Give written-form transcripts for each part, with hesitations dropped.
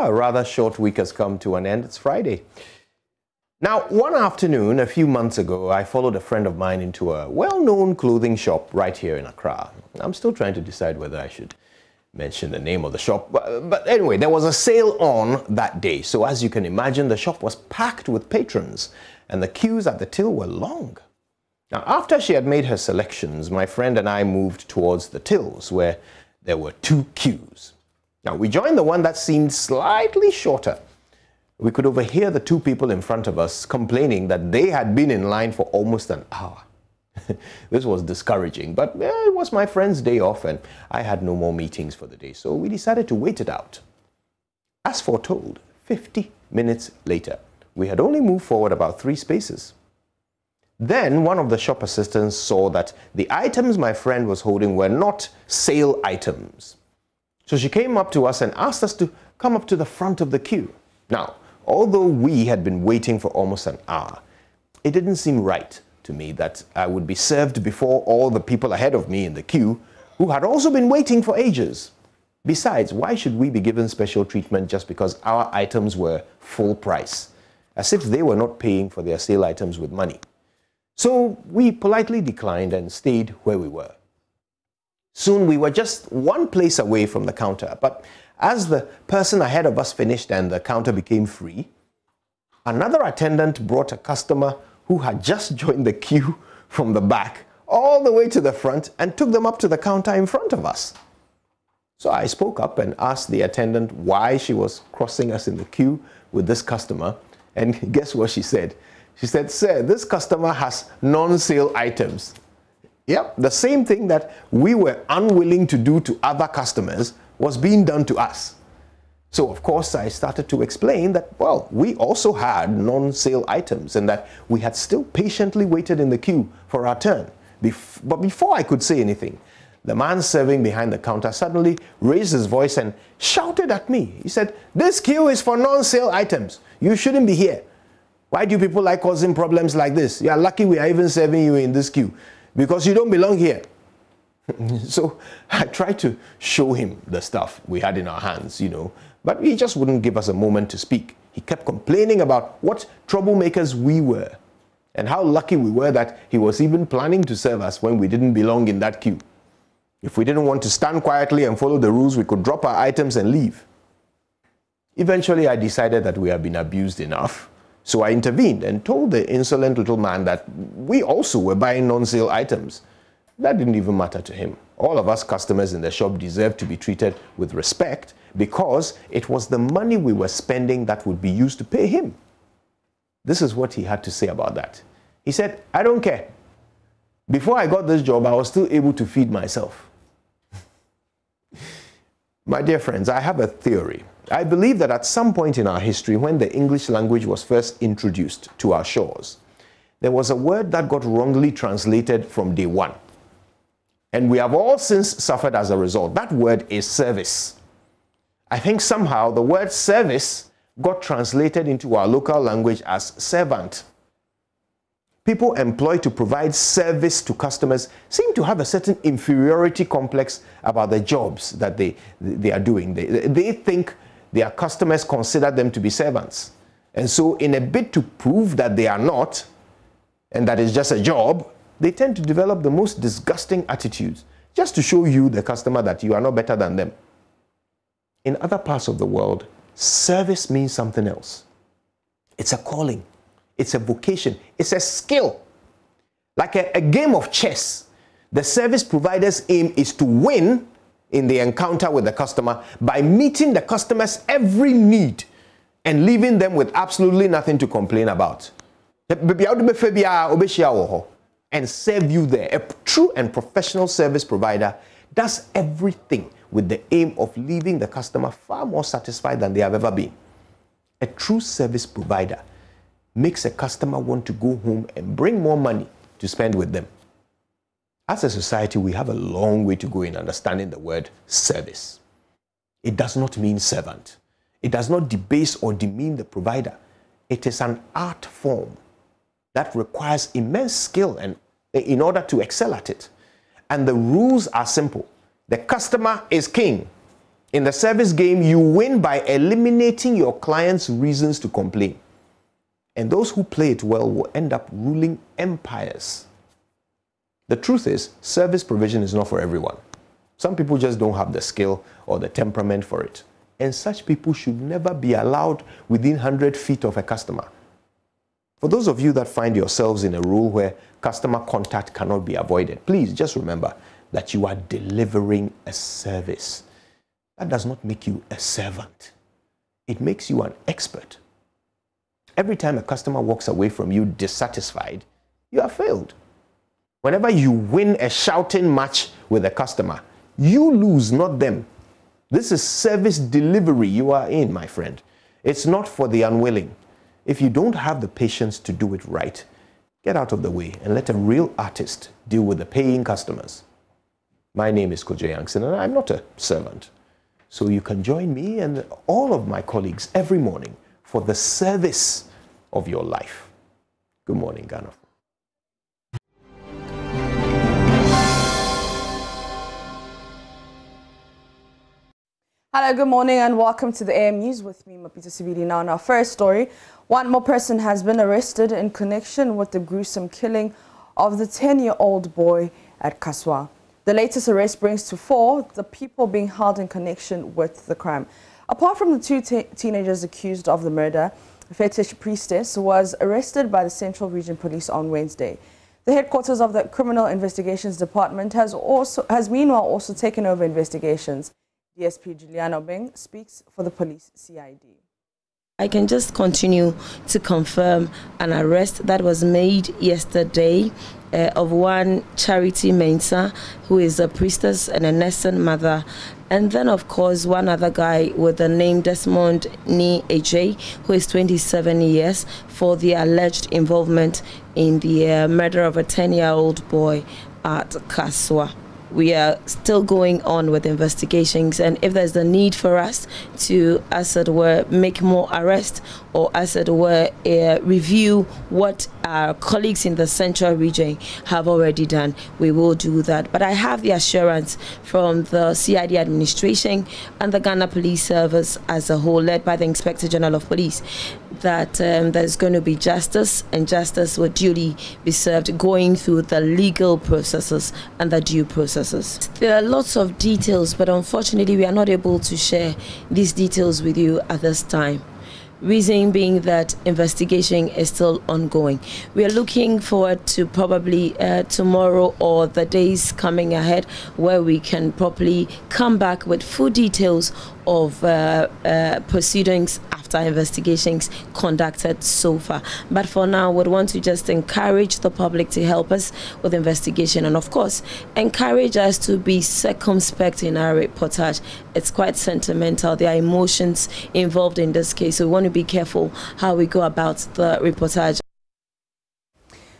A rather short week has come to an end. It's Friday. Now, one afternoon, a few months ago, I followed a friend of mine into a well-known clothing shop right here in Accra. I'm still trying to decide whether I should mention the name of the shop. But anyway, there was a sale on that day. So as you can imagine, the shop was packed with patrons and the queues at the till were long. Now, after she had made her selections, my friend and I moved towards the tills where there were two queues. Now, we joined the one that seemed slightly shorter. We could overhear the two people in front of us complaining that they had been in line for almost an hour. This was discouraging, but it was my friend's day off and I had no more meetings for the day, so we decided to wait it out. As foretold, 50 minutes later, we had only moved forward about 3 spaces. Then one of the shop assistants saw that the items my friend was holding were not sale items. So she came up to us and asked us to come up to the front of the queue. Now, although we had been waiting for almost an hour, it didn't seem right to me that I would be served before all the people ahead of me in the queue who had also been waiting for ages. Besides, why should we be given special treatment just because our items were full price, as if they were not paying for their sale items with money? So we politely declined and stayed where we were. Soon we were just one place away from the counter, but as the person ahead of us finished and the counter became free, another attendant brought a customer who had just joined the queue from the back all the way to the front and took them up to the counter in front of us. So I spoke up and asked the attendant why she was crossing us in the queue with this customer, and guess what she said? She said, "Sir, this customer has non-sale items." Yep, the same thing that we were unwilling to do to other customers was being done to us. So, of course, I started to explain that, well, we also had non-sale items and that we had still patiently waited in the queue for our turn. But before I could say anything, the man serving behind the counter suddenly raised his voice and shouted at me. He said, "This queue is for non-sale items. You shouldn't be here. Why do people like causing problems like this? You are lucky we are even serving you in this queue because you don't belong here." So I tried to show him the stuff we had in our hands, but he just wouldn't give us a moment to speak. He kept complaining about what troublemakers we were and how lucky we were that he was even planning to serve us when we didn't belong in that queue. If we didn't want to stand quietly and follow the rules, we could drop our items and leave. Eventually, I decided that we had been abused enough. So I intervened and told the insolent little man that we also were buying non-sale items. That didn't even matter to him. All of us customers in the shop deserved to be treated with respect because it was the money we were spending that would be used to pay him. This is what he had to say about that. He said, "I don't care. Before I got this job, I was still able to feed myself." My dear friends, I have a theory. I believe that at some point in our history, when the English language was first introduced to our shores, there was a word that got wrongly translated from day one. And we have all since suffered as a result. That word is service. I think somehow the word service got translated into our local language as servant. People employed to provide service to customers seem to have a certain inferiority complex about the jobs that they are doing. They think their customers consider them to be servants. And so in a bid to prove that they are not, and that it's just a job, they tend to develop the most disgusting attitudes just to show you, the customer, that you are not better than them. In other parts of the world, service means something else. It's a calling. It's a vocation. It's a skill. Like a game of chess, the service provider's aim is to win in the encounter with the customer by meeting the customer's every need and leaving them with absolutely nothing to complain about. And serve you there. A true and professional service provider does everything with the aim of leaving the customer far more satisfied than they have ever been. A true service provider makes a customer want to go home and bring more money to spend with them. As a society, we have a long way to go in understanding the word service. It does not mean servant. It does not debase or demean the provider. It is an art form that requires immense skill and in order to excel at it. And the rules are simple. The customer is king. In the service game, you win by eliminating your client's reasons to complain. And those who play it well will end up ruling empires. The truth is, service provision is not for everyone. Some people just don't have the skill or the temperament for it. And such people should never be allowed within 100 feet of a customer. For those of you that find yourselves in a role where customer contact cannot be avoided, please just remember that you are delivering a service. That does not make you a servant. It makes you an expert. Every time a customer walks away from you dissatisfied, you have failed. Whenever you win a shouting match with a customer, you lose, not them. This is service delivery you are in, my friend. It's not for the unwilling. If you don't have the patience to do it right, get out of the way and let a real artist deal with the paying customers. My name is Kojo Yankson and I'm not a servant. So you can join me and all of my colleagues every morning for the service of your life. Good morning, Ghana. Hello, good morning and welcome to the AM News with me, Mapito Sibidi. Now, in our first story, one more person has been arrested in connection with the gruesome killing of the 10-year-old boy at Kaswa. The latest arrest brings to 4 the people being held in connection with the crime. Apart from the 2 teenagers accused of the murder, a fetish priestess was arrested by the Central Region Police on Wednesday. The headquarters of the Criminal Investigations Department has meanwhile also taken over investigations. DSP Juliano Bing speaks for the police CID. I can just continue to confirm an arrest that was made yesterday of one Charity Mensah, who is a priestess and a nursing mother, and then of course one other guy with the name Desmond Ni AJ, who is 27 years, for the alleged involvement in the murder of a 10-year-old boy at Kaswa. We are still going on with investigations, and if there's the need for us to, as it were, make more arrests or, as it were, review what our colleagues in the Central Region have already done, we will do that. But I have the assurance from the CID administration and the Ghana Police Service as a whole, led by the Inspector General of Police, that there's going to be justice, and justice will duly be served going through the legal processes and the due processes. There are lots of details, but unfortunately we are not able to share these details with you at this time. Reason being that investigation is still ongoing. We are looking forward to probably tomorrow or the days coming ahead, where we can properly come back with full details of proceedings after investigations conducted so far. But for now, we'd want to just encourage the public to help us with investigation, and of course encourage us to be circumspect in our reportage. It's quite sentimental. There are emotions involved in this case, so we want to be careful how we go about the reportage.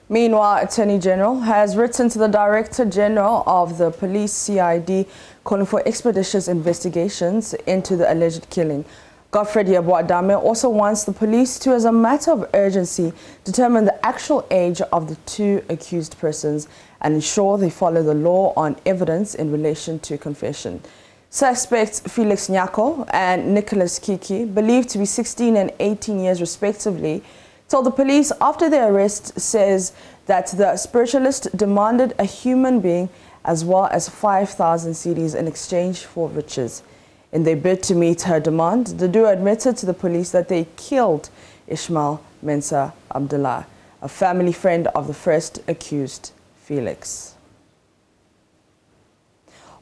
Meanwhile, Attorney General has written to the Director General of the Police CID calling for expeditious investigations into the alleged killing. Godfred Yeboah-Dame also wants the police to, as a matter of urgency, determine the actual age of the 2 accused persons and ensure they follow the law on evidence in relation to confession. Suspects Felix Nyako and Nicholas Kiki, believed to be 16 and 18 years respectively, told the police after their arrest says that the spiritualist demanded a human being as well as 5,000 cedis in exchange for riches. In their bid to meet her demand, the duo admitted to the police that they killed Ismail Mensah Abdullah, a family friend of the first accused, Felix.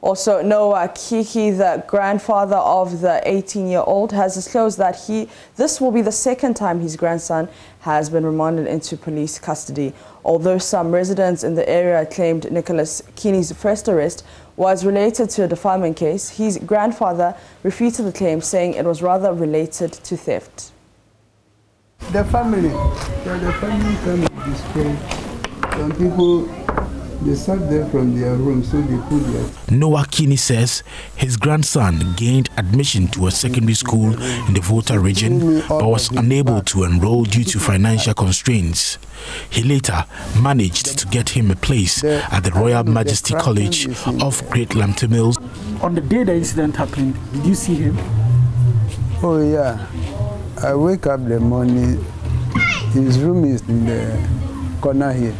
Also, Noah Kiki, the grandfather of the 18-year-old, has disclosed that this will be the second time his grandson has been remanded into police custody. Although some residents in the area claimed Nicholas Kini's first arrest was related to a defilement case, his grandfather refuted the claim, saying it was rather related to theft. The family can be destroyed. Some people, they sat there from their room, so they put their... Noah Kini says his grandson gained admission to a secondary school in the Volta region, but was unable to enroll due to financial constraints. He later managed to get him a place at the Royal Majesty College of Great Lamte Mills. On the day the incident happened, did you see him? Oh yeah, I wake up the morning, his room is in the corner here.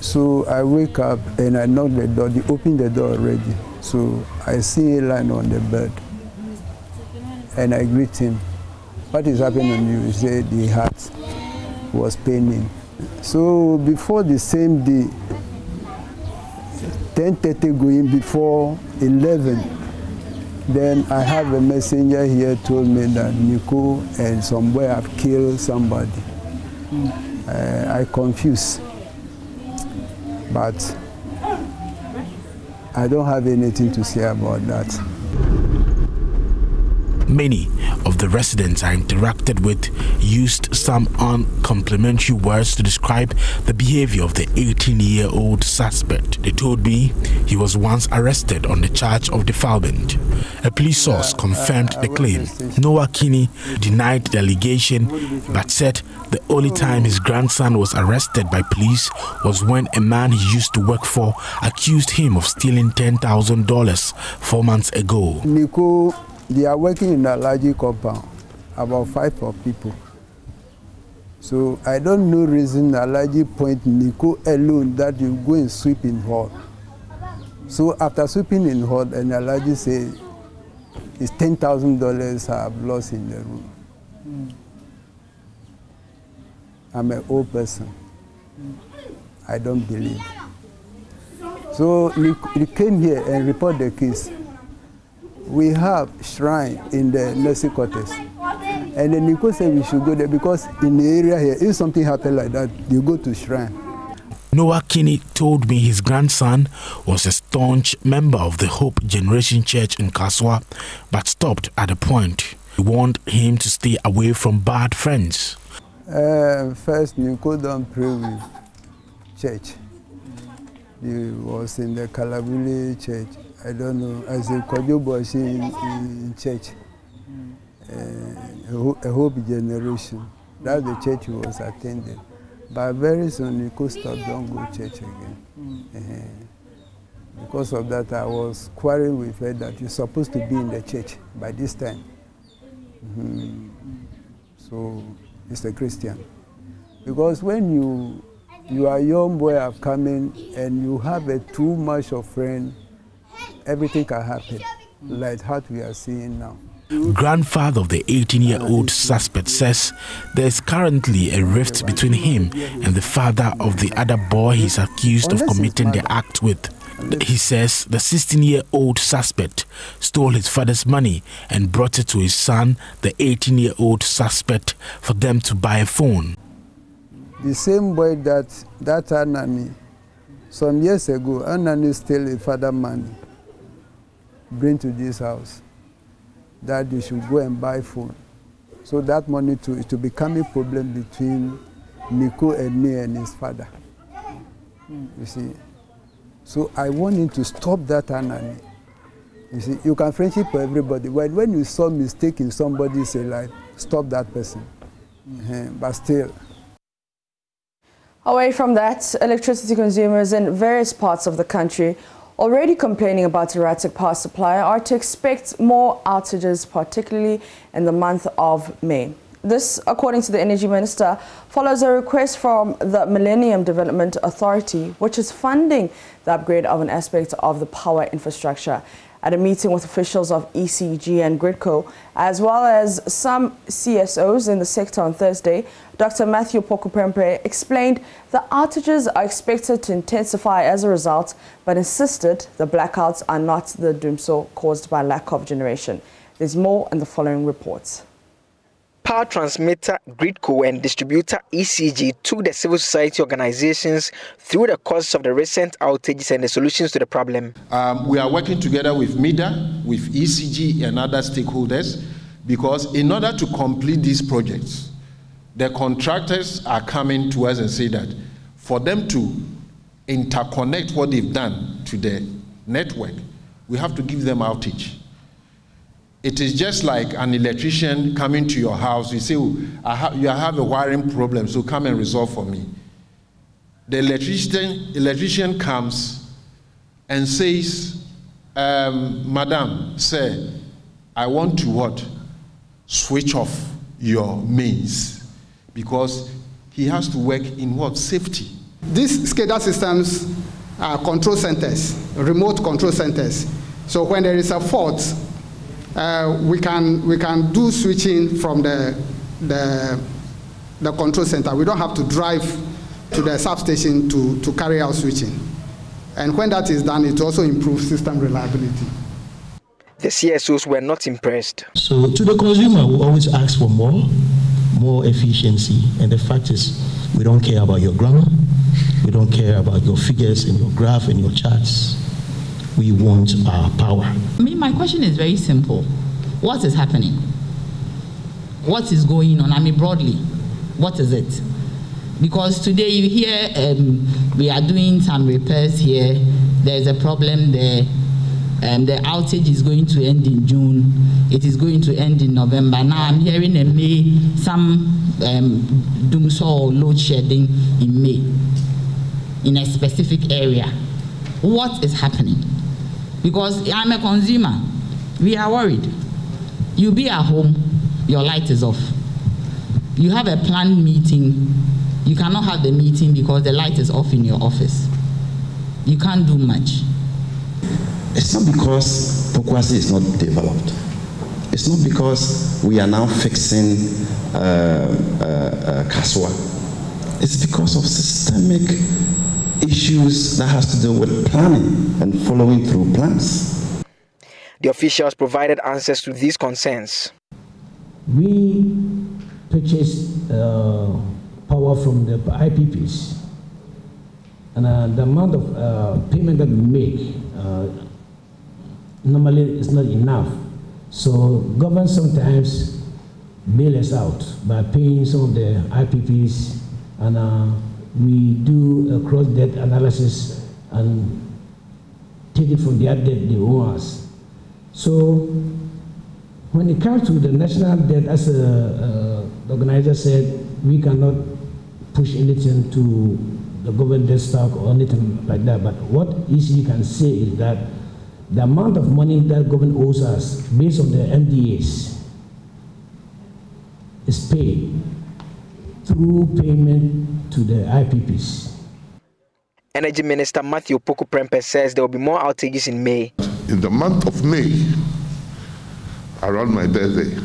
So I wake up and I knock the door, they open the door already. So I see a line on the bed and I greet him. What is happening on you? He said the heart was paining. So before the same day, 10:30 going before 11, then I have a messenger here told me that Nico and some boy have killed somebody. I confused, but I don't have anything to say about that. Many of the residents I interacted with used some uncomplimentary words to describe the behavior of the 18-year-old suspect. They told me he was once arrested on the charge of defilement. A police source confirmed the claim. Noah Kinney denied the allegation but said the only time his grandson was arrested by police was when a man he used to work for accused him of stealing $10,000 4 months ago. Nico, they are working in a large compound, about 5 people. So I don't know reason a large point Nico alone that you go and sweep in hall. So after sweeping in hall, and a large say it's $10,000 have lost in the room. I'm an old person. I don't believe. So he came here and reported the case. We have shrine in the nursing quarters. And then Nico said we should go there because in the area here, if something happens like that, you go to shrine. Noah Kinney told me his grandson was a staunch member of the Hope Generation Church in Kaswa, but stopped at a point. He warned him to stay away from bad friends. First, Nico don't pray with church. He was in the Kalabuli church. I don't know, as a Kojoboshi in church, a Hope Generation. That's the church he was attending. But very soon he could stop, don't go to church again. Because of that, I was quarreling with her that you're supposed to be in the church by this time. So he's a Christian. Because when you are a young boy have come in and you have a too much of friend, everything can happen, like what we are seeing now. Grandfather of the 18-year-old suspect says there is currently a rift between him and the father of the other boy he's accused of committing the act with. He says the 16-year-old suspect stole his father's money and brought it to his son, the 18-year-old suspect, for them to buy a phone. The same boy that Anani, some years ago, Anani stole his father's money, bring to this house, that they should go and buy phone. So that money to become a problem between Nico and me and his father. You see. So I want him to stop that Anani. You see, you can friendship for everybody. When you saw mistake in somebody's life, stop that person. But still. Away from that, electricity consumers in various parts of the country already complaining about erratic power supply are to expect more outages, particularly in the month of May. This, according to the Energy Minister, follows a request from the Millennium Development Authority, which is funding the upgrade of an aspect of the power infrastructure. At a meeting with officials of ECG and Gridco, as well as some CSOs in the sector on Thursday, Dr. Matthew Pokupempe explained the outages are expected to intensify as a result, but insisted the blackouts are not the doomsday caused by lack of generation. There's more in the following reports. Power transmitter, Gridco and distributor ECG took the civil society organizations through the causes of the recent outages and the solutions to the problem. We are working together with MIDA, with ECG and other stakeholders, because in order to complete these projects, the contractors are coming to us and say that for them to interconnect what they've done to the network, we have to give them outage. It is just like an electrician coming to your house. You say, oh, you have a wiring problem, so come and resolve for me. The electrician comes and says, Madam, sir, I want to what? Switch off your mains, because he has to work in what? Safety. These SCADA systems are control centers, remote control centers. So when there is a fault, we can do switching from the control center. We don't have to drive to the substation to carry out switching. And when that is done, it also improves system reliability. The CSOs were not impressed. So to the consumer, we always ask for more efficiency. And the fact is, we don't care about your grammar. We don't care about your figures and your graph and your charts. We want our power. My question is very simple. What is happening? What is going on? Broadly, what is it? Because today you hear we are doing some repairs here. There's a problem there. The outage is going to end in June. It is going to end in November. Now I'm hearing in May some doomsaw or load shedding in May in a specific area. What is happening? Because I'm a consumer. We are worried. You be at home, your light is off. You have a planned meeting. You cannot have the meeting because the light is off in your office. You can't do much. It's not because Pokwasi is not developed. It's not because we are now fixing Kaswa. It's because of systemic issues that has to do with planning and following through plans. The officials provided answers to these concerns. We purchased power from the IPPs, and the amount of payment that we make normally is not enough. So government sometimes bail us out by paying some of the IPPs, and we do a cross-debt analysis and take it from their debt they owe us. So when it comes to the national debt, as the organizer said, we cannot push anything to the government debt stock or anything like that. But what ECG can say is that the amount of money that government owes us based on the MDAs is paid through payment to the IPPs. Energy Minister Matthew Poku Prempeh says there will be more outages in May. In the month of May, around my birthday,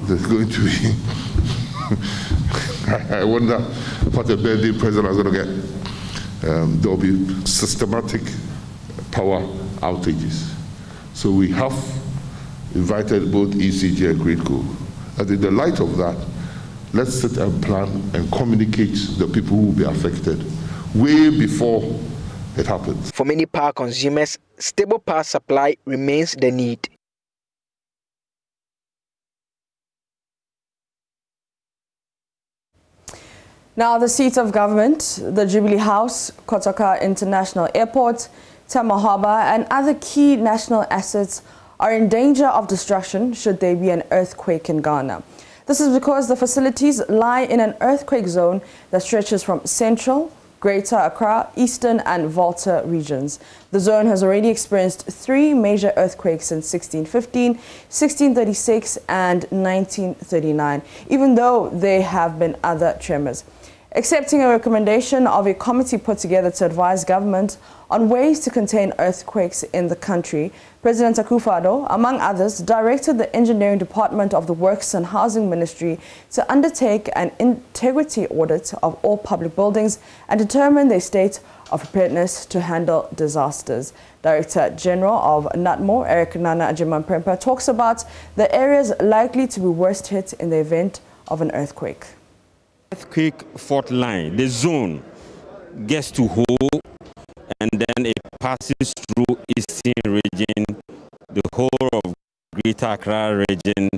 there's going to be, I wonder what a birthday present I'm going to get. There will be systematic power outages. So we have invited both ECG and GridCo. And in the light of that, let's sit and plan and communicate the people who will be affected way before it happens. For many power consumers, stable power supply remains the need. Now, the seats of government, the Jubilee House, Kotoka International Airport, Tema Harbour and other key national assets are in danger of destruction should there be an earthquake in Ghana. This is because the facilities lie in an earthquake zone that stretches from central, Greater Accra, Eastern and Volta regions. The zone has already experienced 3 major earthquakes since 1615, 1636 and 1939, even though there have been other tremors. Accepting a recommendation of a committee put together to advise government on ways to contain earthquakes in the country, President Akufo-Addo, among others, directed the Engineering Department of the Works and Housing Ministry to undertake an integrity audit of all public buildings and determine their state of preparedness to handle disasters. Director General of NATMO, Eric Nana Ajiman Prempeh, talks about the areas likely to be worst hit in the event of an earthquake. Earthquake fault line, the zone gets to Ho, and then it passes through Eastern region, the whole of Greater Accra region,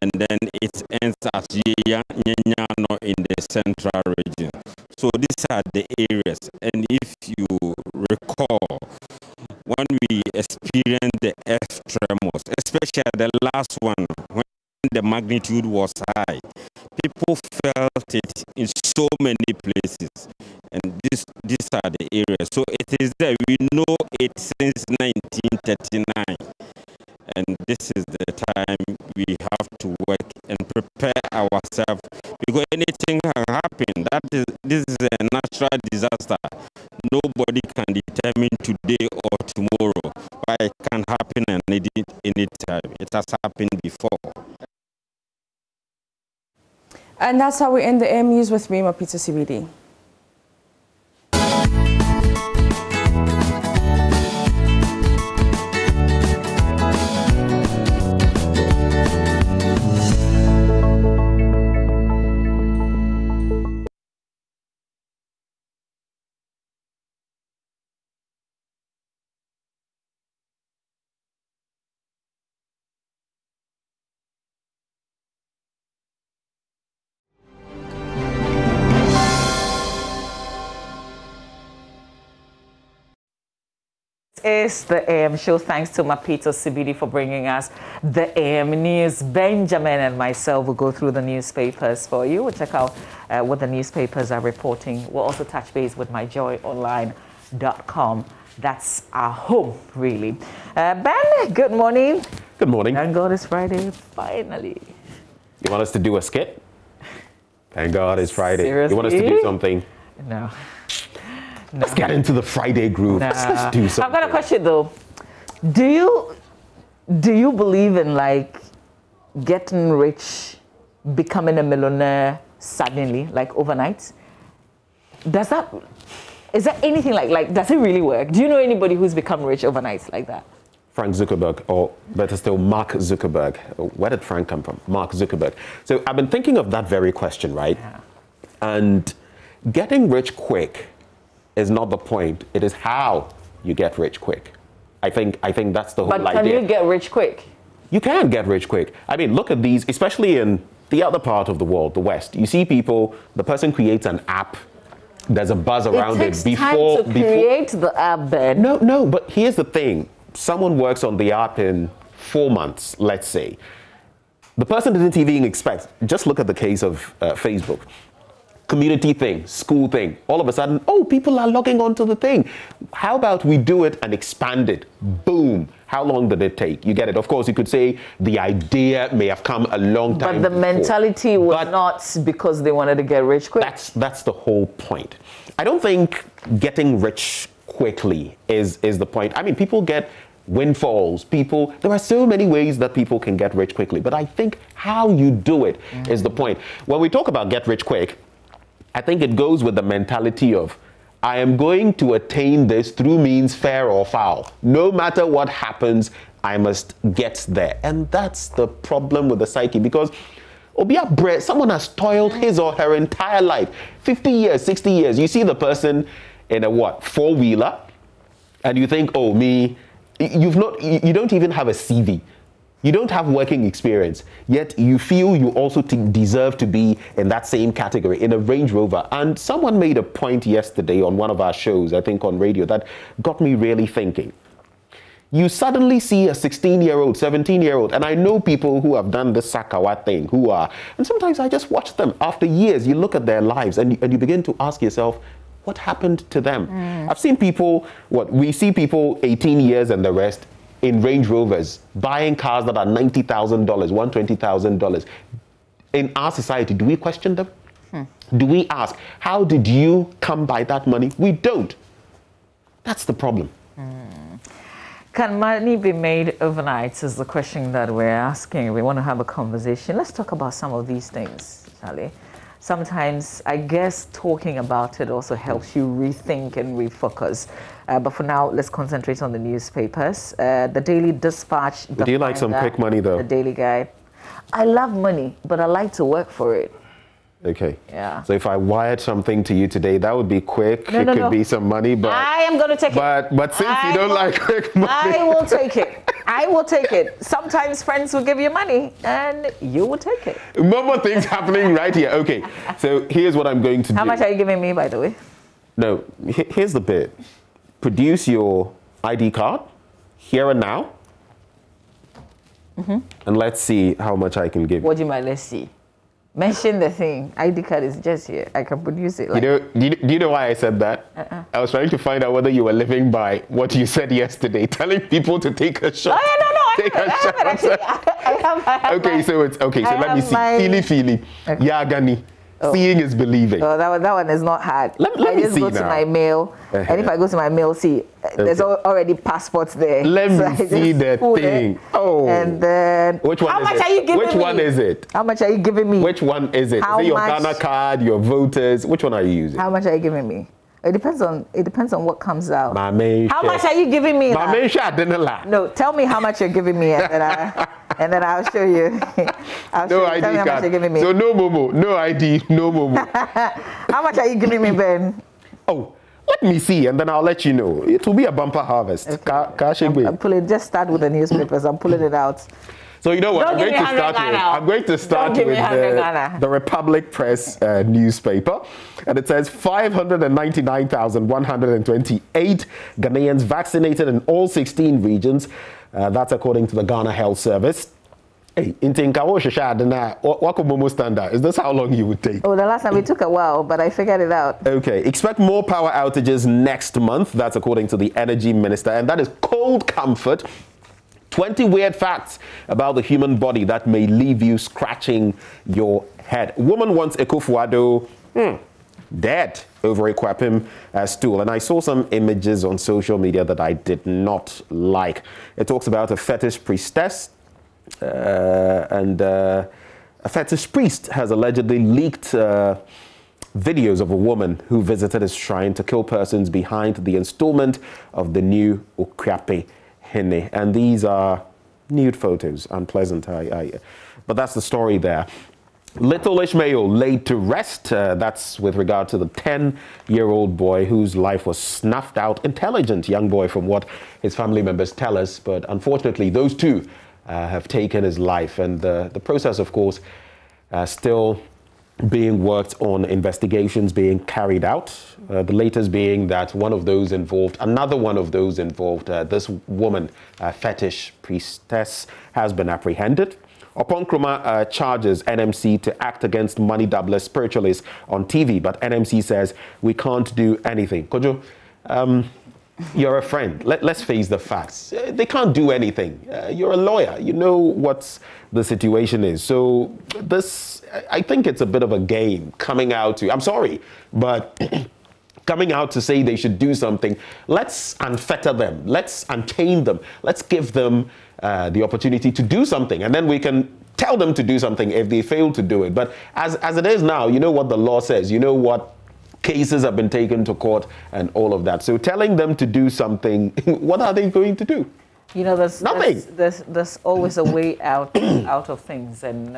and then it ends at Yenyano in the Central region. So these are the areas, and if you recall, when we experienced the earth tremors, especially the last one, when the magnitude was high, people felt it in so many places, And these are the areas. So it is there. We know it since 1939. And this is the time we have to work and prepare ourselves, because anything can happen. This is a natural disaster. Nobody can determine today or tomorrow, but it can happen any time. It has happened before. And that's how we end the AM News with me, Mapita CBD. Is the AM show. Thanks to Mapito CBD for bringing us the AM News. Benjamin and myself will go through the newspapers for you. We'll check out what the newspapers are reporting. We'll also touch base with myjoyonline.com. That's our home, really. Ben, good morning. Good morning. Thank God it's Friday, finally. You want us to do a skit? Thank God it's Friday. Seriously? You want us to do something? No. Let's get into the Friday groove. Nah. Let's do something. I've got a question though. Do you believe in like getting rich, becoming a millionaire suddenly, like overnight? Is there anything like does it really work? Do you know anybody who's become rich overnight like that? Frank Zuckerberg, or better still, Mark Zuckerberg. Where did Frank come from? Mark Zuckerberg. So I've been thinking of that very question, right? Yeah. And getting rich quick is not the point. It is how you get rich quick. I think that's the whole idea. But can you get rich quick? You can get rich quick. I mean, look at these, especially in the other part of the world, the West. You see people, the person creates an app, there's a buzz around it before. It takes time to create the app, Ben. No, but here's the thing. Someone works on the app in 4 months, let's say. The person didn't even expect. Just look at the case of Facebook. Community thing, school thing. All of a sudden, oh, people are logging onto the thing. How about we do it and expand it? Boom. How long did it take? You get it. Of course, you could say the idea may have come a long time But the before. mentality was not because they wanted to get rich quick. That's the whole point. I don't think getting rich quickly is the point. I mean, people get windfalls. There are so many ways that people can get rich quickly. But I think how you do it is the point. When we talk about get rich quick, I think it goes with the mentality of, I am going to attain this through means fair or foul. No matter what happens, I must get there. And that's the problem with the psyche, because someone has toiled his or her entire life, 50 years, 60 years. You see the person in a four-wheeler, and you think, oh, me, you don't even have a CV. You don't have working experience, yet you feel you also deserve to be in that same category, in a Range Rover. And someone made a point yesterday on one of our shows, I think on radio, that got me really thinking. You suddenly see a 16-year-old, 17-year-old, and I know people who have done this Sakawa thing, and sometimes I just watch them. After years, you look at their lives and you begin to ask yourself, what happened to them? I've seen people, we see people 18 years and the rest, in Range Rovers, buying cars that are $90,000, $120,000. In our society, do we question them? Do we ask, how did you come by that money? We don't. That's the problem. Can money be made overnight is the question that we're asking. We want to have a conversation. Let's talk about some of these things, Charlie. Sometimes, I guess, talking about it also helps you rethink and refocus. But for now, let's concentrate on the newspapers. The Daily Dispatch. Do you like some quick money, though? The Daily Guide. I love money, but I like to work for it. Okay. Yeah. So if I wired something to you today, that would be quick. It could be some money, but I am going to take it. But since you don't like quick money, I will take it. I will take it. Sometimes friends will give you money, and you will take it. More things happening right here. Okay. So here's what I'm going to do. How much are you giving me, by the way? No. Here's the bit. Produce your ID card here and now, and let's see how much I can give you. What do you mean? Let's see. Mention the thing. ID card is just here. I can produce it. Like, do you know why I said that? I was trying to find out whether you were living by what you said yesterday, telling people to take a shot. Oh, yeah, Take a shot. I have okay, so it's okay. So let me see. Feely. Okay. Yagani. Seeing is believing. Oh, that one is not hard. Let me just see go to my mail, and if I go to my mail, see, there's already passports there. Let me see the thing. Oh. And then, which one how much are you giving me? Which one is it? How much are you giving me? Which one is it? Is it your Ghana card, your voters? Which one are you using? How much are you giving me? It depends on what comes out. How much are you giving me? No, tell me how much you're giving me, and then I'll show you. No ID tell me how much you're giving me. So no Momo, no ID, no Momo. How much are you giving me, Ben? Oh, let me see, and then I'll let you know. It will be a bumper harvest. Okay. I'm pulling. Just start with the newspapers. I'm pulling it out. So you know what? I'm going to start with the Republic Press newspaper, and it says 599,128 Ghanaians vaccinated in all 16 regions. That's according to the Ghana Health Service. Hey, is this how long you would take? Oh, the last time it took a while, but I figured it out. Okay, expect more power outages next month. That's according to the Energy Minister, and that is cold comfort. 20 weird facts about the human body that may leave you scratching your head. Woman wants Ekufuado dead over a Kwapim stool. And I saw some images on social media that I did not like. It talks about a fetish priestess and a fetish priest has allegedly leaked videos of a woman who visited his shrine to kill persons behind the installment of the new Okwape Hene. And these are nude photos, unpleasant. But that's the story there. Little Ishmael laid to rest. That's with regard to the 10-year-old boy whose life was snuffed out. Intelligent young boy from what his family members tell us. But unfortunately, those two have taken his life. And the process, of course, still being worked on, investigations being carried out. The latest being that another one of those involved, this woman, fetish priestess, has been apprehended. Upon Nkrumah charges NMC to act against money doubler spiritualists on TV, but NMC says we can't do anything. Kojo, you're a friend. Let's face the facts. They can't do anything. You're a lawyer. You know what the situation is. So I think it's a bit of a game coming out to, I'm sorry, but coming out to say they should do something. Let's unfetter them. Let's unchain them. Let's give them the opportunity to do something. And then we can tell them to do something if they fail to do it. But as it is now, you know what the law says. You know what cases have been taken to court and all of that. So telling them to do something, what are they going to do? You know, there's nothing. There's always a way out of things. And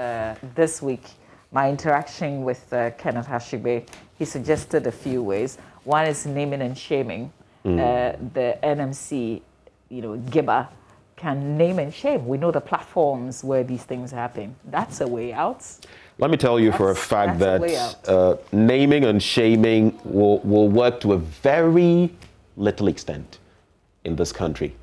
this week, my interaction with Kenneth Hashibe, he suggested a few ways. One is naming and shaming. The NMC, Giba, can name and shame. We know the platforms where these things happen. That's a way out. Let me tell you for a fact that naming and shaming will work to a very little extent in this country.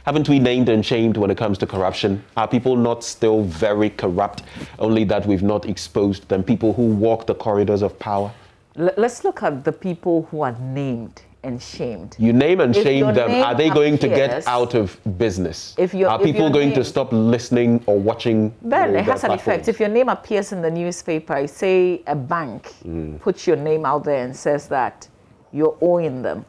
Haven't we named and shamed when it comes to corruption? Are people not still very corrupt? Only that we've not exposed them, people who walk the corridors of power? Let's look at the people who are named and shamed. You name and shame them. Are they going to get out of business? Are people going to stop listening or watching? Then it has an effect. If your name appears in the newspaper, say a bank puts your name out there and says that you're owing them.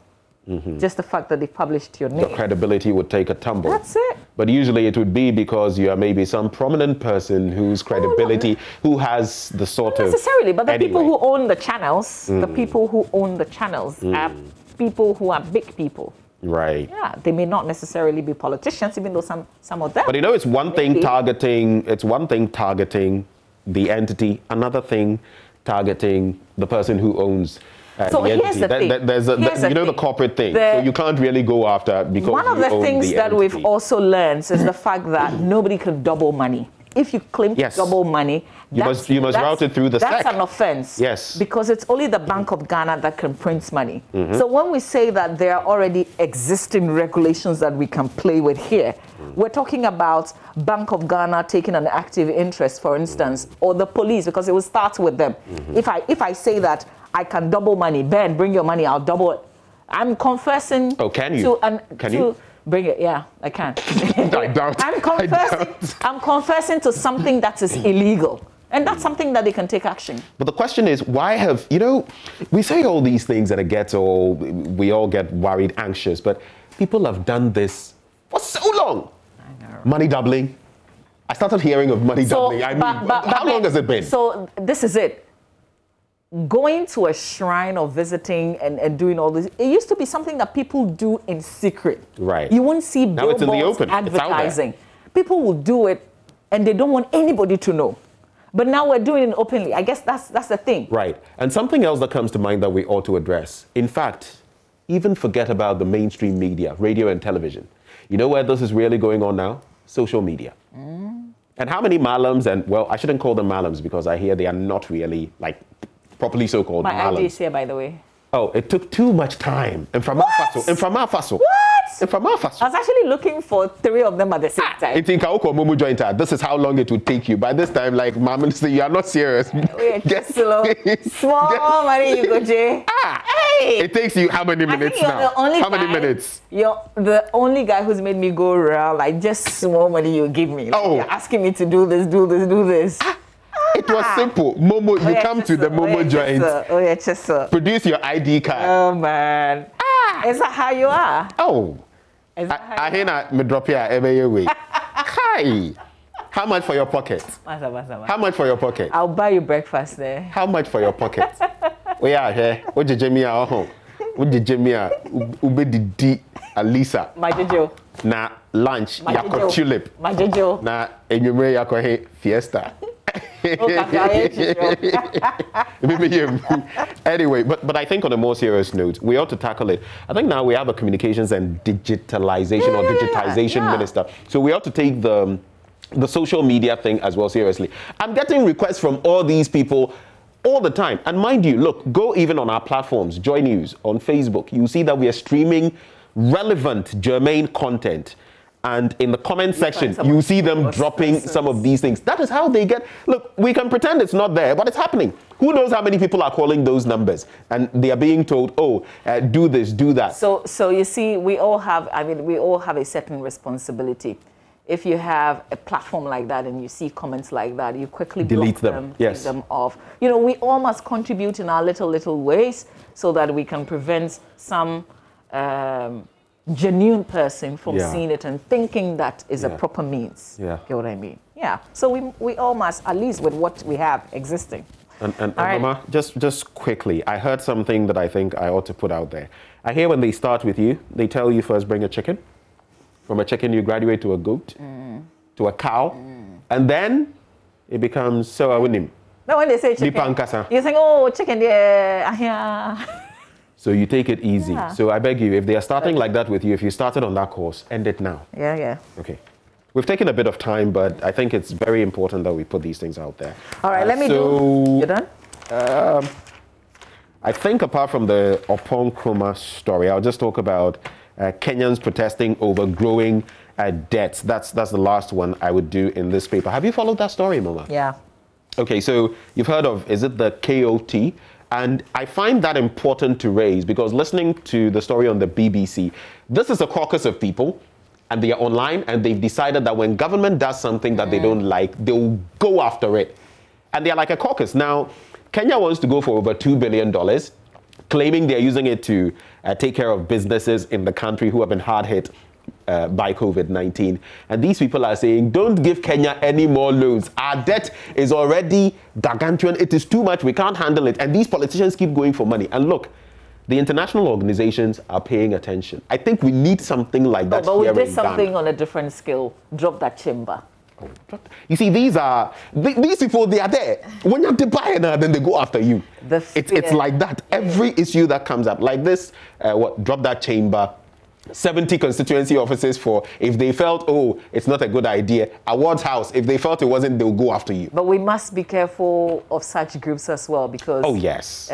Just the fact that they published your name. Your credibility would take a tumble. That's it. But usually it would be because you are maybe some prominent person whose credibility, who has the sort of... Not necessarily, but the people who own the channels, the people who own the channels are people who are big people. Right. Yeah, they may not necessarily be politicians, even though some of them. But it's one thing targeting the entity, another thing targeting the person who owns so here's the thing. There's the corporate thing. So you can't really go after because one of the things that we've also learned is the fact that nobody can double money. If you claim to double money, you must route it through the SEC. That's an offense. Yes. Because it's only the Bank of Ghana that can print money. So when we say that there are already existing regulations that we can play with here, We're talking about Bank of Ghana taking an active interest, for instance, or the police, because it will start with them. If I say that I can double money, Ben, bring your money, I'll double it. I'm confessing. Oh, can you? Can you? Bring it, yeah, I can. I doubt. I'm confessing to something that is illegal. And that's something that they can take action. But the question is, why have, we say all these things and we all get worried, anxious, but people have done this for so long. I know. Money doubling. I started hearing of money doubling. How long has it been? So this is it. Going to a shrine or visiting and doing all this, it used to be something that people do in secret. Right. You won't see now it's in the open. Advertising. People will do it and they don't want anybody to know. But now we're doing it openly. I guess that's the thing. Right. And something else that comes to mind that we ought to address. In fact, even forget about the mainstream media, radio and television. You know where this is really going on now? Social media. And how many malams, and well, I shouldn't call them malams because I hear they are not really properly so-called malams. My ID is here, by the way. Oh, it took too much time. And from our faso. What? From our faso. I was actually looking for 3 of them at the same time. This is how long it would take you. By this time, Mama, you are not serious. Get slow. Small money you go, Jay. Hey! It takes you how many minutes now? How many minutes? You're the only guy who's made me go around, just small money you give me. You're asking me to do this, do this, do this. It was simple. Momo, you come to the Momo joint. Produce your ID card. Oh, man. Is that how you are? Oh. I hear me drop here every way. Hi. How much for your pocket? How much for your pocket? I'll buy you breakfast there. How much for your pocket? We are here. Oje Jemia home. Oje Jemia ube di Alisa. My jojo. Na lunch yako tulip. My jojo. Na enyumre yako he fiesta. Anyway, but I think on a more serious note, we ought to tackle it. I think now we have a communications and digitalization or digitization minister. So we ought to take the social media thing as well seriously. I'm getting requests from all these people all the time. And mind you, look, go even on our platforms, JoyNews, on Facebook. You see that we are streaming relevant, germane content. And in the comment section, you see them dropping some of these things. That is how they get. Look, we can pretend it's not there, but it's happening. Who knows how many people are calling those numbers? And they are being told, do this, do that. So you see, we all have a certain responsibility. If you have a platform like that and you see comments like that, you quickly delete them. Take them off. We all must contribute in our little ways so that we can prevent some genuine person from seeing it and thinking that is a proper means. You know what I mean? Yeah. So we all must, at least with what we have existing. And Mama, just quickly, I heard something that I think I ought to put out there. I hear when they start with you, they tell you first bring a chicken. From a chicken, you graduate to a goat, to a cow, and then it becomes so awinim. But when they say chicken, you think, oh, chicken, yeah. So you take it easy. Yeah. So I beg you, if they are starting like that with you, if you started on that course, end it now. Yeah. Okay. We've taken a bit of time, but I think it's very important that we put these things out there. All right, let me do. You done? I think apart from the Opon Kroma story, I'll just talk about Kenyans protesting over growing debts. That's the last one I would do in this paper. Have you followed that story, Mama? Yeah. Okay, so you've heard of, is it the KOT? And I find that important to raise because listening to the story on the BBC, this is a caucus of people and they are online and they've decided that when government does something that they don't like, they'll go after it. And they're like a caucus. Now, Kenya wants to go for over $2 billion, claiming they're using it to take care of businesses in the country who have been hard hit by COVID-19. And these people are saying, don't give Kenya any more loans. Our debt is already gargantuan. It is too much. We can't handle it. And these politicians keep going for money. And look, the international organizations are paying attention. I think we need something like that here in Ghana. But we did something on a different scale. Drop that chamber. You see, these people, they are there. When you're buying, then they go after you. It's like that. Every issue that comes up, like this, drop that chamber. 70 constituency offices for if they felt, it's not a good idea. Awards House, if they felt it wasn't, they'll go after you. But we must be careful of such groups as well because yes,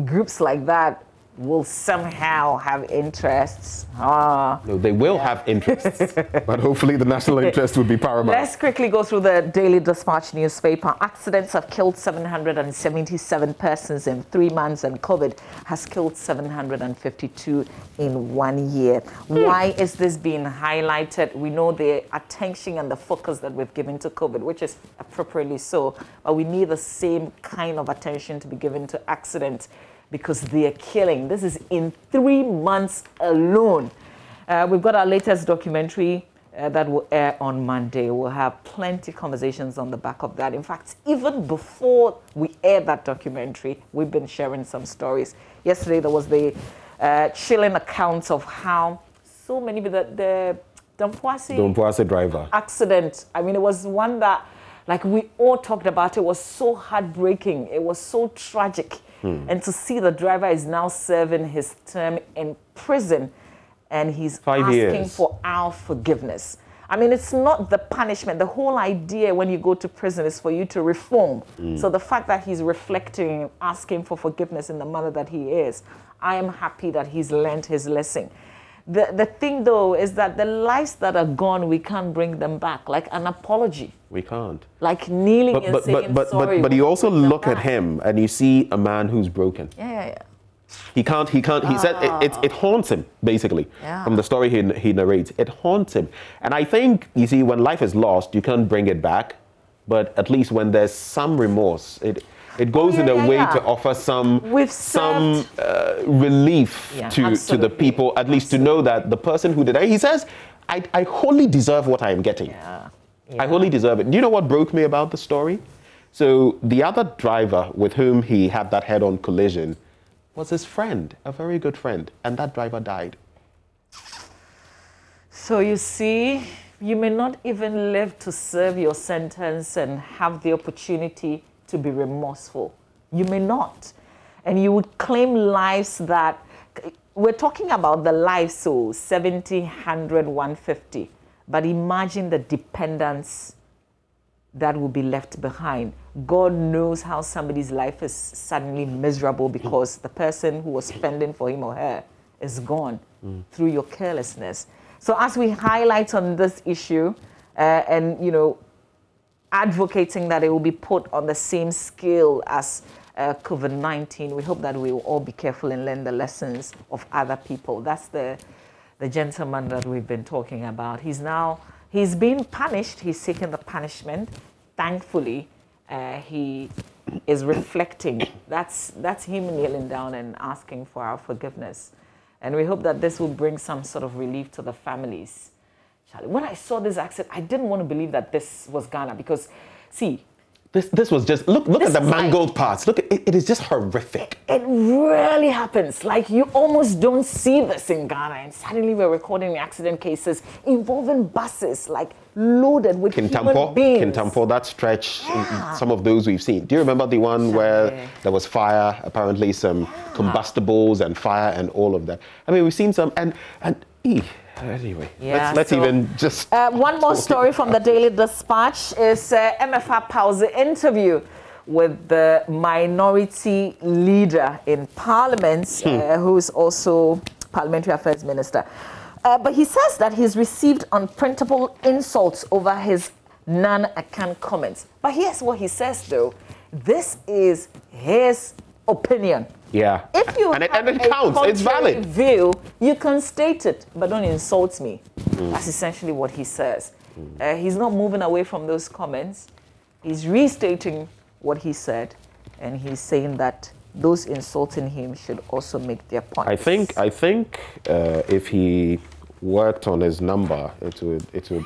groups like that, will somehow have interests. No, they will have interests, but hopefully the national interest would be paramount. Let's quickly go through the Daily Dispatch newspaper. Accidents have killed 777 persons in 3 months, and COVID has killed 752 in 1 year. Why is this being highlighted? We know the attention and the focus that we've given to COVID, which is appropriately so, but we need the same kind of attention to be given to accidents, because they are killing. This is in 3 months alone. We've got our latest documentary that will air on Monday. We'll have plenty of conversations on the back of that. In fact, even before we air that documentary, we've been sharing some stories. Yesterday, there was the chilling accounts of how so many, the Dompoase driver accident. I mean, it was one that, like, we all talked about. It was so heartbreaking. It was so tragic. And to see the driver is now serving his term in prison, and he's 5 asking years for our forgiveness. I mean, it's not the punishment. The whole idea when you go to prison is for you to reform. So the fact that he's reflecting, asking for forgiveness in the manner that he is, I am happy that he's learned his lesson. The thing, though, is that the lives that are gone, we can't bring them back. Like an apology. We can't. Like kneeling and saying sorry. But you also look at him and you see a man who's broken. Yeah. He said it haunts him, basically, from the story he narrates. It haunts him. And I think, you see, when life is lost, you can't bring it back. But at least when there's some remorse, it goes in a way to offer some relief to the people, at least to know that the person who did it, he says, I wholly deserve what I am getting. I wholly deserve it. Do you know what broke me about the story? So the other driver with whom he had that head-on collision was his friend, a very good friend, and that driver died. So you see, you may not even live to serve your sentence and have the opportunity to be remorseful. You may not. And you would claim lives that, we're talking about the lives, so 70, 100, 150. But imagine the dependence that will be left behind. God knows how somebody's life is suddenly miserable because the person who was spending for him or her is gone through your carelessness. So as we highlight on this issue and, you know, advocating that it will be put on the same scale as COVID-19, we hope that we will all be careful and learn the lessons of other people. That's the gentleman that we've been talking about. He's been punished. He's taken the punishment. Thankfully, he is reflecting. That's him kneeling down and asking for our forgiveness. And we hope that this will bring some sort of relief to the families. Charlie, when I saw this accident, I didn't want to believe that this was Ghana because, see, This was just, look at the mangled parts. Look, it is just horrific. It really happens. Like, you almost don't see this in Ghana. And suddenly we're recording accident cases involving buses, like, loaded with human beings. Kintampo, that stretch, some of those we've seen. Do you remember the one where there was fire, apparently some combustibles and fire and all of that? I mean, we've seen some, anyway, let's even just... one more story from the Daily Dispatch is MFA Pau's interview with the minority leader in Parliament, who's also Parliamentary Affairs Minister. But he says that he's received unprintable insults over his non-account comments. But here's what he says, though. This is his opinion. Yeah. If you and it counts, it's valid. View, you can state it, but don't insult me. That's essentially what he says. He's not moving away from those comments. He's restating what he said, and he's saying that those insulting him should also make their point. I think if he worked on his number, it would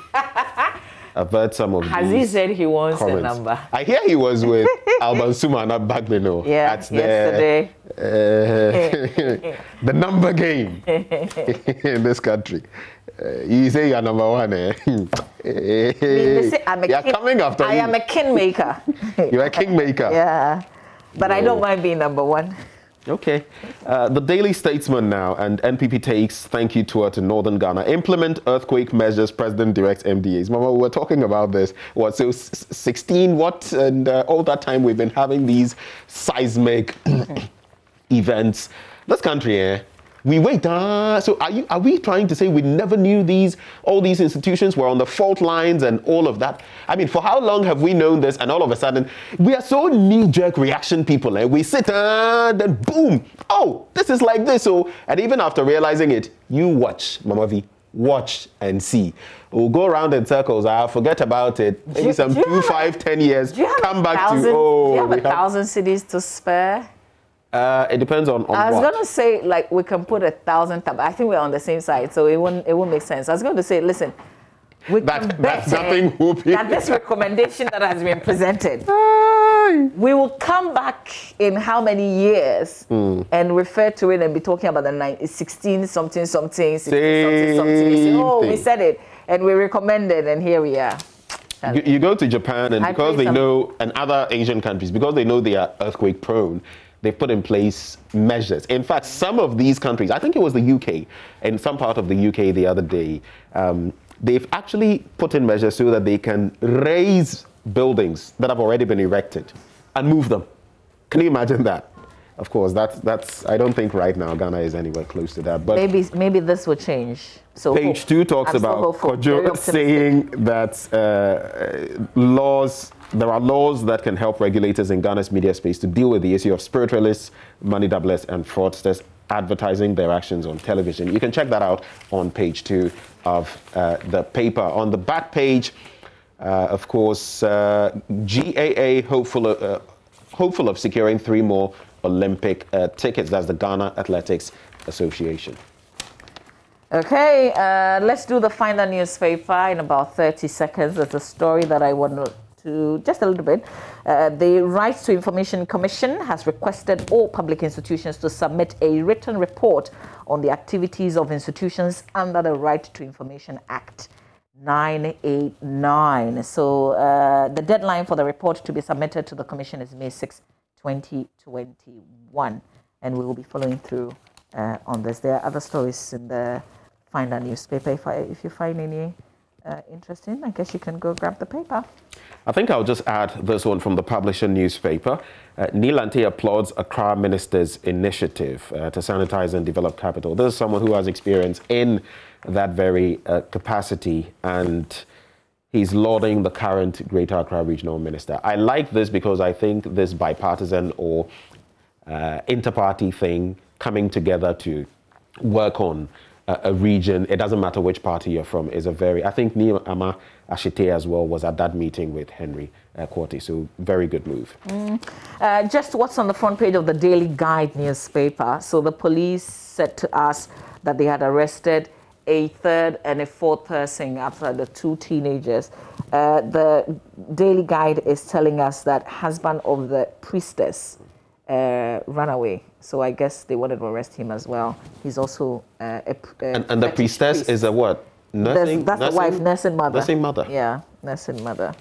avert some of these Has he said he wants comments. a number? I hear he was with Alban Suma not back then. Yesterday. The number game in this country. You say you're number one, coming after I am a kingmaker. You're a kingmaker. Yeah. But I don't mind being number one. Okay. The Daily Statesman now, and NPP takes thank you tour to Northern Ghana. Implement earthquake measures, President directs MDAs. Mama, we were talking about this. What, so 16 what? And all that time we've been having these seismic events. This country, we wait. So are we trying to say we never knew all these institutions were on the fault lines and all of that? I mean, for how long have we known this? And all of a sudden, we are so knee-jerk reaction people. We sit, then boom. Oh, this is like this. So, and even after realizing it, you watch, Mama V, watch and see. We'll go around in circles. I'll forget about it. Maybe some 2, 5, 10 years. Come back to, do you have 1,000 cities to spare? It depends on I was what. going to say, like, we can put 1,000 tabs. I think we're on the same side, so it won't make sense. I was going to say, listen, that's nothing that this recommendation that has been presented, we will come back in how many years and refer to it and be talking about the 16 something, 16 something. Oh, we said it, and we recommended, and here we are. You go to Japan, and because they know, and other Asian countries, because they know they are earthquake prone, they've put in place measures. In fact, some of these countries, I think it was the UK, and some part of the UK the other day, they've actually put in measures so that they can raise buildings that have already been erected and move them. Can you imagine that? Of course, that's. I don't think right now Ghana is anywhere close to that. But maybe this will change. So page 2 talks about Kojo saying that there are laws that can help regulators in Ghana's media space to deal with the issue of spiritualists, money doublers, and fraudsters advertising their actions on television. You can check that out on page 2 of the paper. On the back page, of course, GAA hopeful of securing 3 more Olympic tickets. That's the Ghana Athletics Association. Okay, let's do the final newspaper in about 30 seconds. There's a story that I want to just a little bit. The Right to Information Commission has requested all public institutions to submit a written report on the activities of institutions under the Right to Information Act 989. So the deadline for the report to be submitted to the Commission is May 6, 2021, and we will be following through on this. There are other stories in the final newspaper. If you find any interesting, I guess you can go grab the paper. I think I'll just add this one from the publisher newspaper. Nilante applauds Accra Minister's initiative to sanitize and develop capital. This is someone who has experience in that very capacity, and he's lauding the current Greater Accra Regional Minister. I like this because I think this bipartisan or inter-party thing coming together to work on a region, it doesn't matter which party you're from, is a very, I think Niama Ashite as well was at that meeting with Henry Quarty, so very good move. Just what's on the front page of the Daily Guide newspaper. So the police said to us that they had arrested a third and a fourth person after the 2 teenagers. The Daily Guide is telling us that husband of the priestess ran away. So I guess they wanted to arrest him as well. He's also and the priestess is a what? Nursing? That's the wife, nursing mother. Nursing mother. Yeah, nursing mother.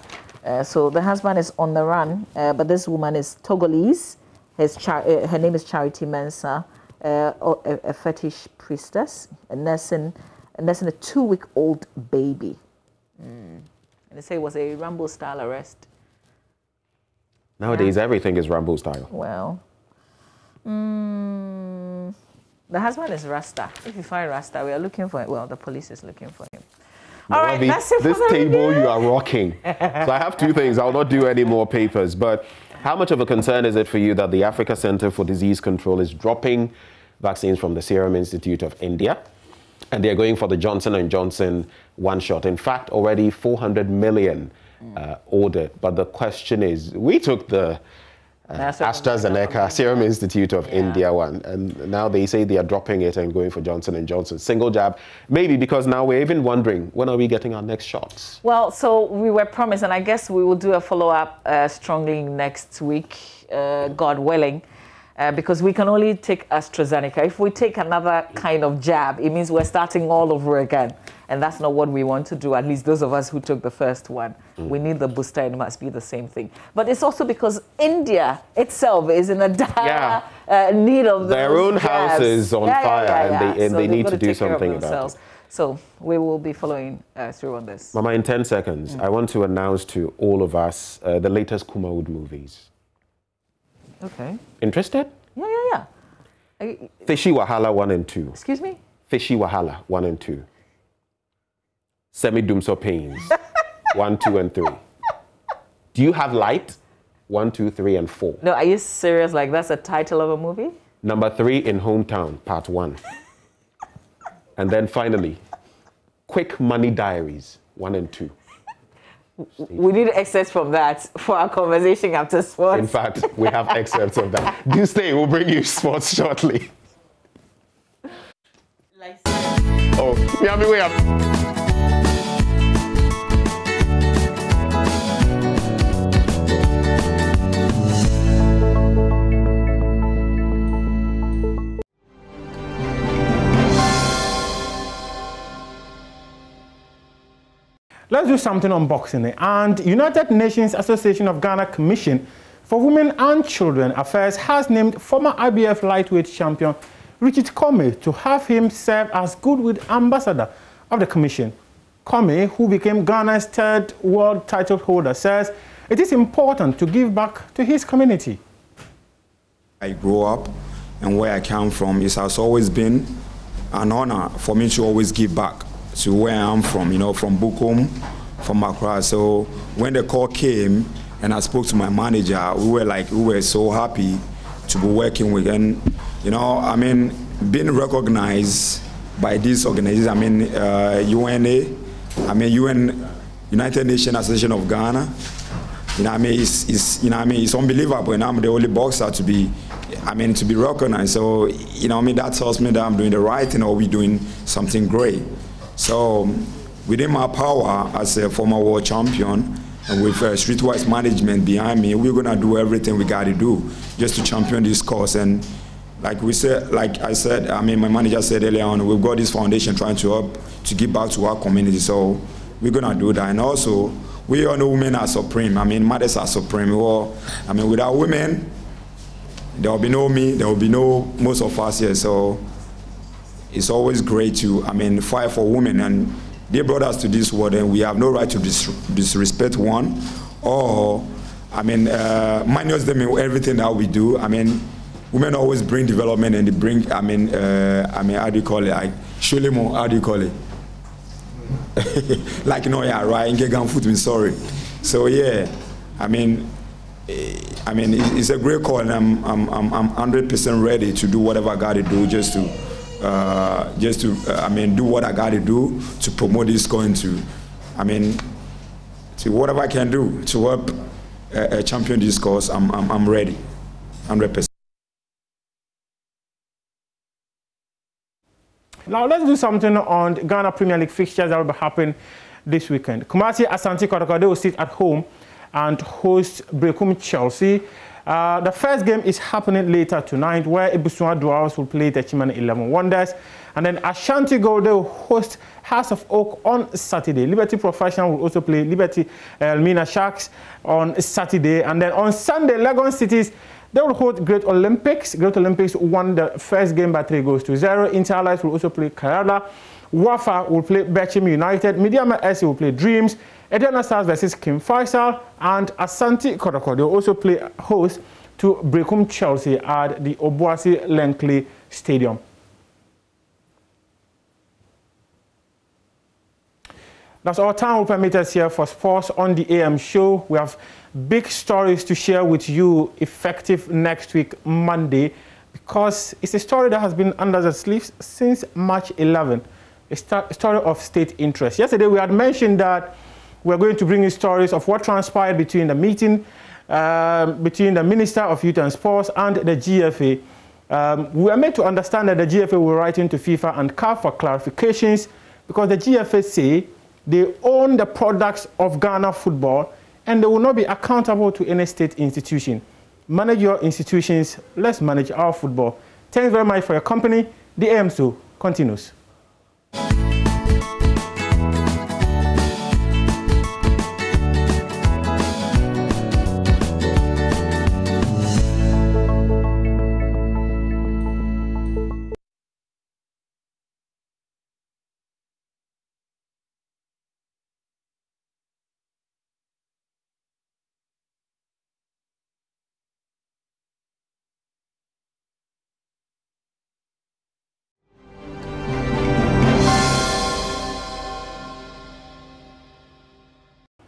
So the husband is on the run, but this woman is Togolese. Her name is Charity Mensah, a fetish priestess, nursing a 2-week-old baby. And they say it was a Rambo-style arrest. Nowadays, everything is Rambo style. Well, the husband is Rasta. If you find Rasta, we are looking for him. Well, the police is looking for him. All right, that's it for this table you are rocking. So I have 2 things. I'll not do any more papers. But how much of a concern is it for you that the Africa Center for Disease Control is dropping vaccines from the Serum Institute of India? And they're going for the Johnson & Johnson one shot. In fact, already 400 million ordered. But the question is, we took the AstraZeneca Serum Institute of India one, and now they say they are dropping it and going for Johnson & Johnson. Single jab, maybe, because now we're even wondering, when are we getting our next shots? Well, so we were promised, and I guess we will do a follow-up strongly next week, God willing. Because we can only take AstraZeneca. If we take another kind of jab, it means we're starting all over again. And that's not what we want to do, at least those of us who took the first one. We need the booster, and it must be the same thing. But it's also because India itself is in a dire need of their own house is on fire, and they need to do something about it. So we will be following through on this. Mama, in 10 seconds, I want to announce to all of us the latest Kumawood movies. Okay. Interested? Yeah. Fishy Wahala 1 and 2. Excuse me? Fishy Wahala 1 and 2. Semi-Dumso Pains 1, 2, and 3. Do you have Light? 1, 2, 3, and 4. No, are you serious? Like that's a title of a movie? Number 3 in Hometown, Part 1. And then finally, Quick Money Diaries 1 and 2. We need excerpts from that for our conversation after sports. In fact, we have excerpts of that. Do stay, we'll bring you sports shortly. Oh, way up. Let's do something on boxing. And United Nations Association of Ghana Commission for Women and Children Affairs has named former IBF lightweight champion Richard Comey to have him serve as Goodwill Ambassador of the Commission. Comey, who became Ghana's third world title holder, says it is important to give back to his community. I grew up and where I come from, it has always been an honor for me to always give back to where I'm from, you know, from Bukom, from Accra. So when the call came and I spoke to my manager, we were so happy to be working with, and you know, I mean, being recognized by this organization, I mean, UNA, I mean, United Nations Association of Ghana, you know, I mean, it's unbelievable, and I'm the only boxer to be recognized. So, you know, I mean, that tells me that I'm doing the right thing, or we're doing something great. So, within my power as a former world champion, and with streetwise management behind me, we're gonna do everything we gotta do just to champion this cause. And like I said, I mean, my manager said earlier on, we've got this foundation trying to help to give back to our community. So we're gonna do that. And also, we all know women are supreme. I mean, mothers are supreme. Well, I mean, without women, there will be no me, there will be no most of us here. So it's always great to, I mean, fight for women. And they brought us to this world, and we have no right to disrespect one, or, I mean, minus them in everything that we do. I mean, women always bring development, and they bring, I mean, how do you call it? Like, Shulimo, how do you call it? Like, no, yeah, right, in foot, sorry. So, yeah, I mean, it's a great call, and I'm 100% ready to do whatever I got to do just to I mean, do what I got to do to promote this going to, I mean, to whatever I can do to help champion this cause. I'm ready, 100%. Now let's do something on Ghana Premier League fixtures that will be happening this weekend. Kumasi Asante Kotoko, they will sit at home and host Brekum Chelsea. The first game is happening later tonight, where Ibusua Duals will play the Chimane 11 Wonders. And then Ashanti Gold, they will host House of Oak on Saturday. Liberty Professional will also play Liberty Elmina Sharks on Saturday. And then on Sunday, Legon Cities, they will hold Great Olympics. Great Olympics won the first game by 3-0. Inter Allies will also play Kerala. Wafa will play Bechem United. Midiama SC will play Dreams. Ediana Stars versus Kim Faisal. And Asante Kotoko, they will also play host to Brekum Chelsea at the Obuasi Lenkley Stadium. That's all time will permit us here for Sports on the AM show. We have big stories to share with you effective next week, Monday, because it's a story that has been under the sleeves since March 11, a story of state interest. Yesterday, we had mentioned that we're going to bring you stories of what transpired between the meeting between the Minister of Youth and Sports and the GFA. We are made to understand that the GFA will write into FIFA and CAF for clarifications, because the GFA say they own the products of Ghana football and they will not be accountable to any state institution. Manage your institutions, let's manage our football. Thanks very much for your company. The AM show continues.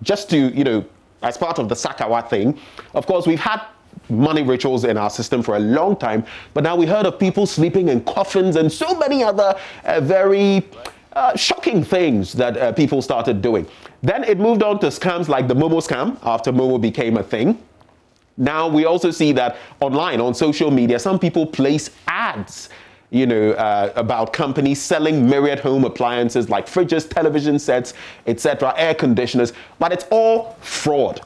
just to, you know, as part of the Sakawa thing, of course, we've had money rituals in our system for a long time, but now we heard of people sleeping in coffins and so many other very shocking things that people started doing. Then it moved on to scams like the Momo scam after Momo became a thing. Now we also see that online, on social media, some people place ads, you know, about companies selling myriad home appliances like fridges, television sets, etc., air conditioners, but it's all fraud.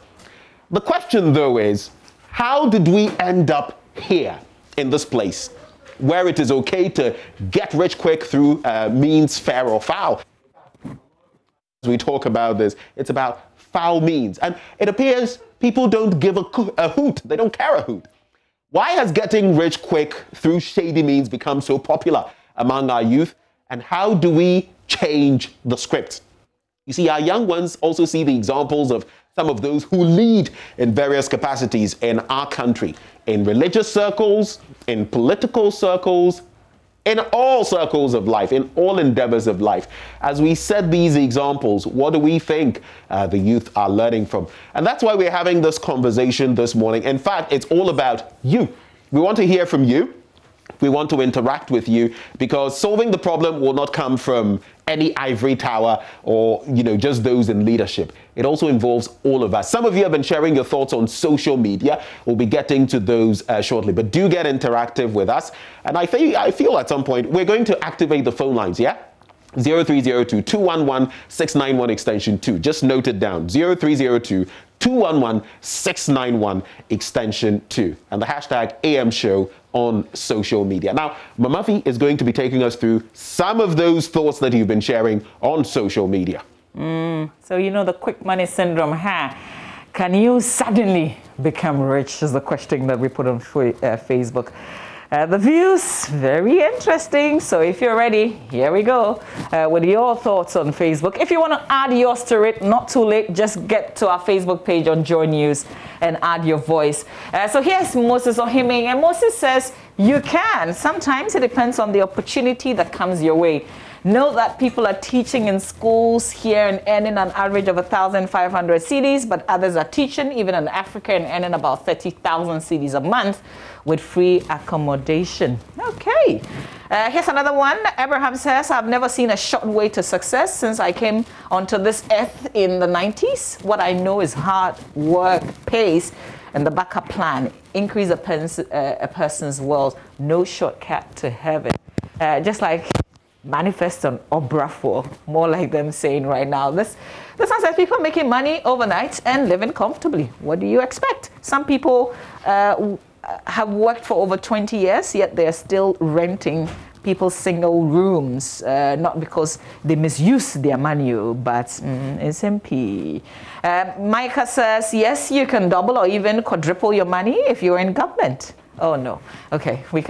The question though is, how did we end up here in this place where it is okay to get rich quick through means fair or foul? As we talk about this, it's about foul means. And it appears people don't give a hoot. They don't care a hoot. Why has getting rich quick through shady means become so popular among our youth? And how do we change the script? You see, our young ones also see the examples of some of those who lead in various capacities in our country, in religious circles, in political circles, in all circles of life, in all endeavors of life. As we set these examples, what do we think the youth are learning from? And that's why we're having this conversation this morning. In fact, it's all about you. We want to hear from you. We want to interact with you, because solving the problem will not come from any ivory tower or, you know, just those in leadership. It also involves all of us. Some of you have been sharing your thoughts on social media. We'll be getting to those shortly, but do get interactive with us. And I feel at some point we're going to activate the phone lines, yeah? 0302-211-691 extension 2. Just note it down. 0302-211-691 extension 2. And the hashtag AM Show on social media. Now, Mamafi is going to be taking us through some of those thoughts that you've been sharing on social media. So, you know, the quick money syndrome, huh? Can you suddenly become rich is the question that we put on Facebook. The views, very interesting. So if you're ready, here we go with your thoughts on Facebook. If you want to add yours to it, not too late, just get to our Facebook page on JoyNews and add your voice. So here's Moses Ohiming, and Moses says, you can. Sometimes it depends on the opportunity that comes your way. Know that people are teaching in schools here and earning an average of 1,500 cedis, but others are teaching, even in Africa, and earning about 30,000 cedis a month with free accommodation. Okay. Here's another one. Abraham says, I've never seen a short way to success since I came onto this earth in the 90s. What I know is hard work pays and the backup plan. Increase a person's wealth. No shortcut to heaven. Just like manifest on Obrafo, more like them saying right now. This one says people making money overnight and living comfortably. What do you expect? Some people have worked for over 20 years, yet they're still renting people's single rooms, not because they misuse their money, but it's MP. Micah says, yes, you can double or even quadruple your money if you're in government. Oh no. Okay, we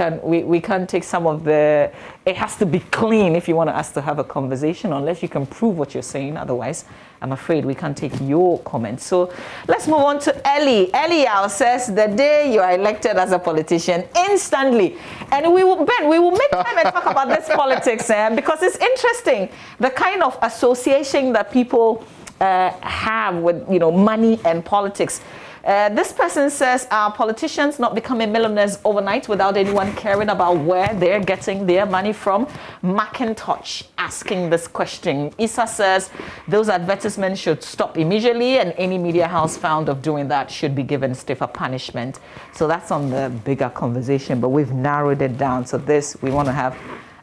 can't take some of the. It has to be clean if you want us to have a conversation, unless you can prove what you're saying. Otherwise, I'm afraid we can't take your comments. So let's move on to Ellie. Eliel says, the day you are elected as a politician, instantly, and we will make time and talk about this politics, because it's interesting the kind of association that people have with, you know, money and politics. This person says, are politicians not becoming millionaires overnight without anyone caring about where they're getting their money from? Macintosh asking this question. Issa says, those advertisements should stop immediately, and any media house found of doing that should be given stiffer punishment. So that's on the bigger conversation, but we've narrowed it down. So this, we want to have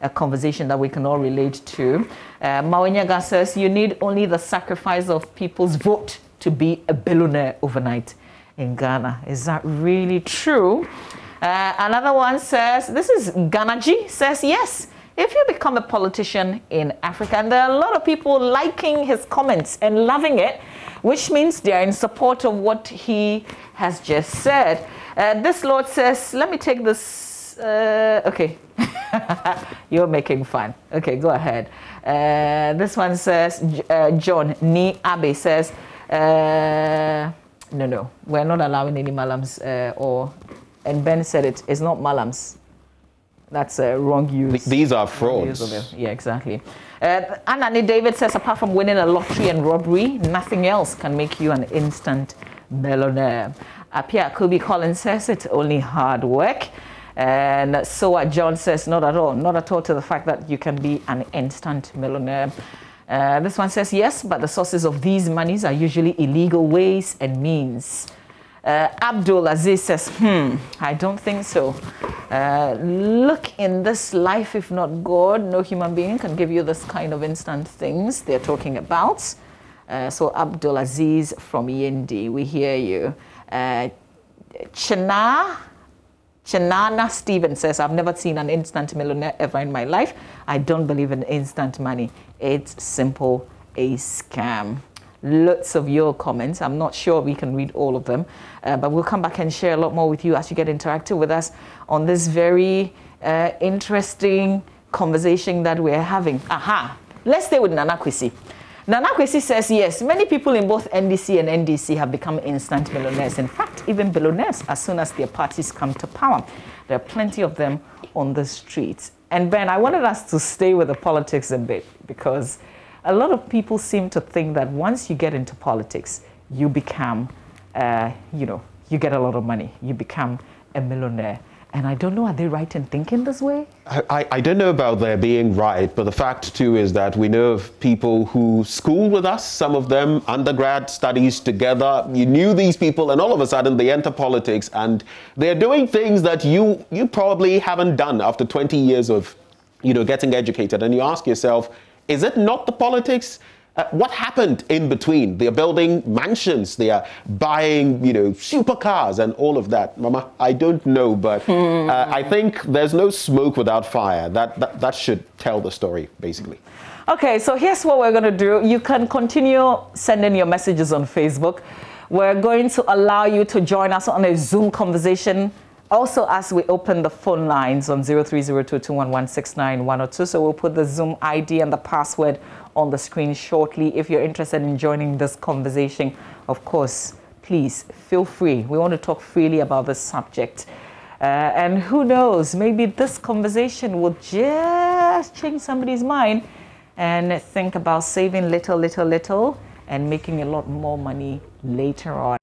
a conversation that we can all relate to. Mawenyaga says, you need only the sacrifice of people's vote to be a billionaire overnight in Ghana. Is that really true? Another one says, this is Ganaji, says, yes, if you become a politician in Africa, and there are a lot of people liking his comments and loving it, which means they are in support of what he has just said. This Lord says, let me take this, okay. You're making fun. Okay, go ahead. This one says, John Ni Abe says, no, we're not allowing any malams, and Ben said it's not malams. That's a wrong use. These are frauds. Yeah, exactly. Anani David says, apart from winning a lottery and robbery, nothing else can make you an instant millionaire. Apia Kubi Collins says it's only hard work. And so John says, not at all to the fact that you can be an instant millionaire. This one says, yes, but the sources of these monies are usually illegal ways and means. Abdul Aziz says, I don't think so. Look, in this life, if not God, no human being can give you this kind of instant things they're talking about. So Abdul Aziz from Yendi, we hear you. Chanana Steven says, I've never seen an instant millionaire ever in my life. I don't believe in instant money. It's simple a scam. Lots of your comments. I'm not sure we can read all of them, but we'll come back and share a lot more with you as you get interactive with us on this very interesting conversation that we're having. Let's stay with Nana Kwesi. Nana Kwesi says, yes, many people in both NDC and NDC have become instant millionaires. In fact, even billionaires as soon as their parties come to power. There are plenty of them on the streets. And Ben, I wanted us to stay with the politics a bit because a lot of people seem to think that once you get into politics, you become, you get a lot of money. You become a millionaire. And I don't know, are they right in thinking this way? I don't know about their being right, but the fact too is that we know of people who schooled with us, some of them undergrad studies together. You knew these people and all of a sudden they enter politics and they're doing things that you probably haven't done after 20 years of, getting educated. And you ask yourself, is it not the politics? What happened in between? They are building mansions, they are buying, supercars and all of that. Mama, I don't know, but I think there's no smoke without fire. That should tell the story, basically. Okay, so here's what we're going to do. You can continue sending your messages on Facebook. We're going to allow you to join us on a Zoom conversation. Also, as we open the phone lines on 030221169102, so we'll put the Zoom ID and the password on the screen shortly. If you're interested in joining this conversation, of course, please feel free. We want to talk freely about this subject. And who knows, maybe this conversation will just change somebody's mind and think about saving little, and making a lot more money later on.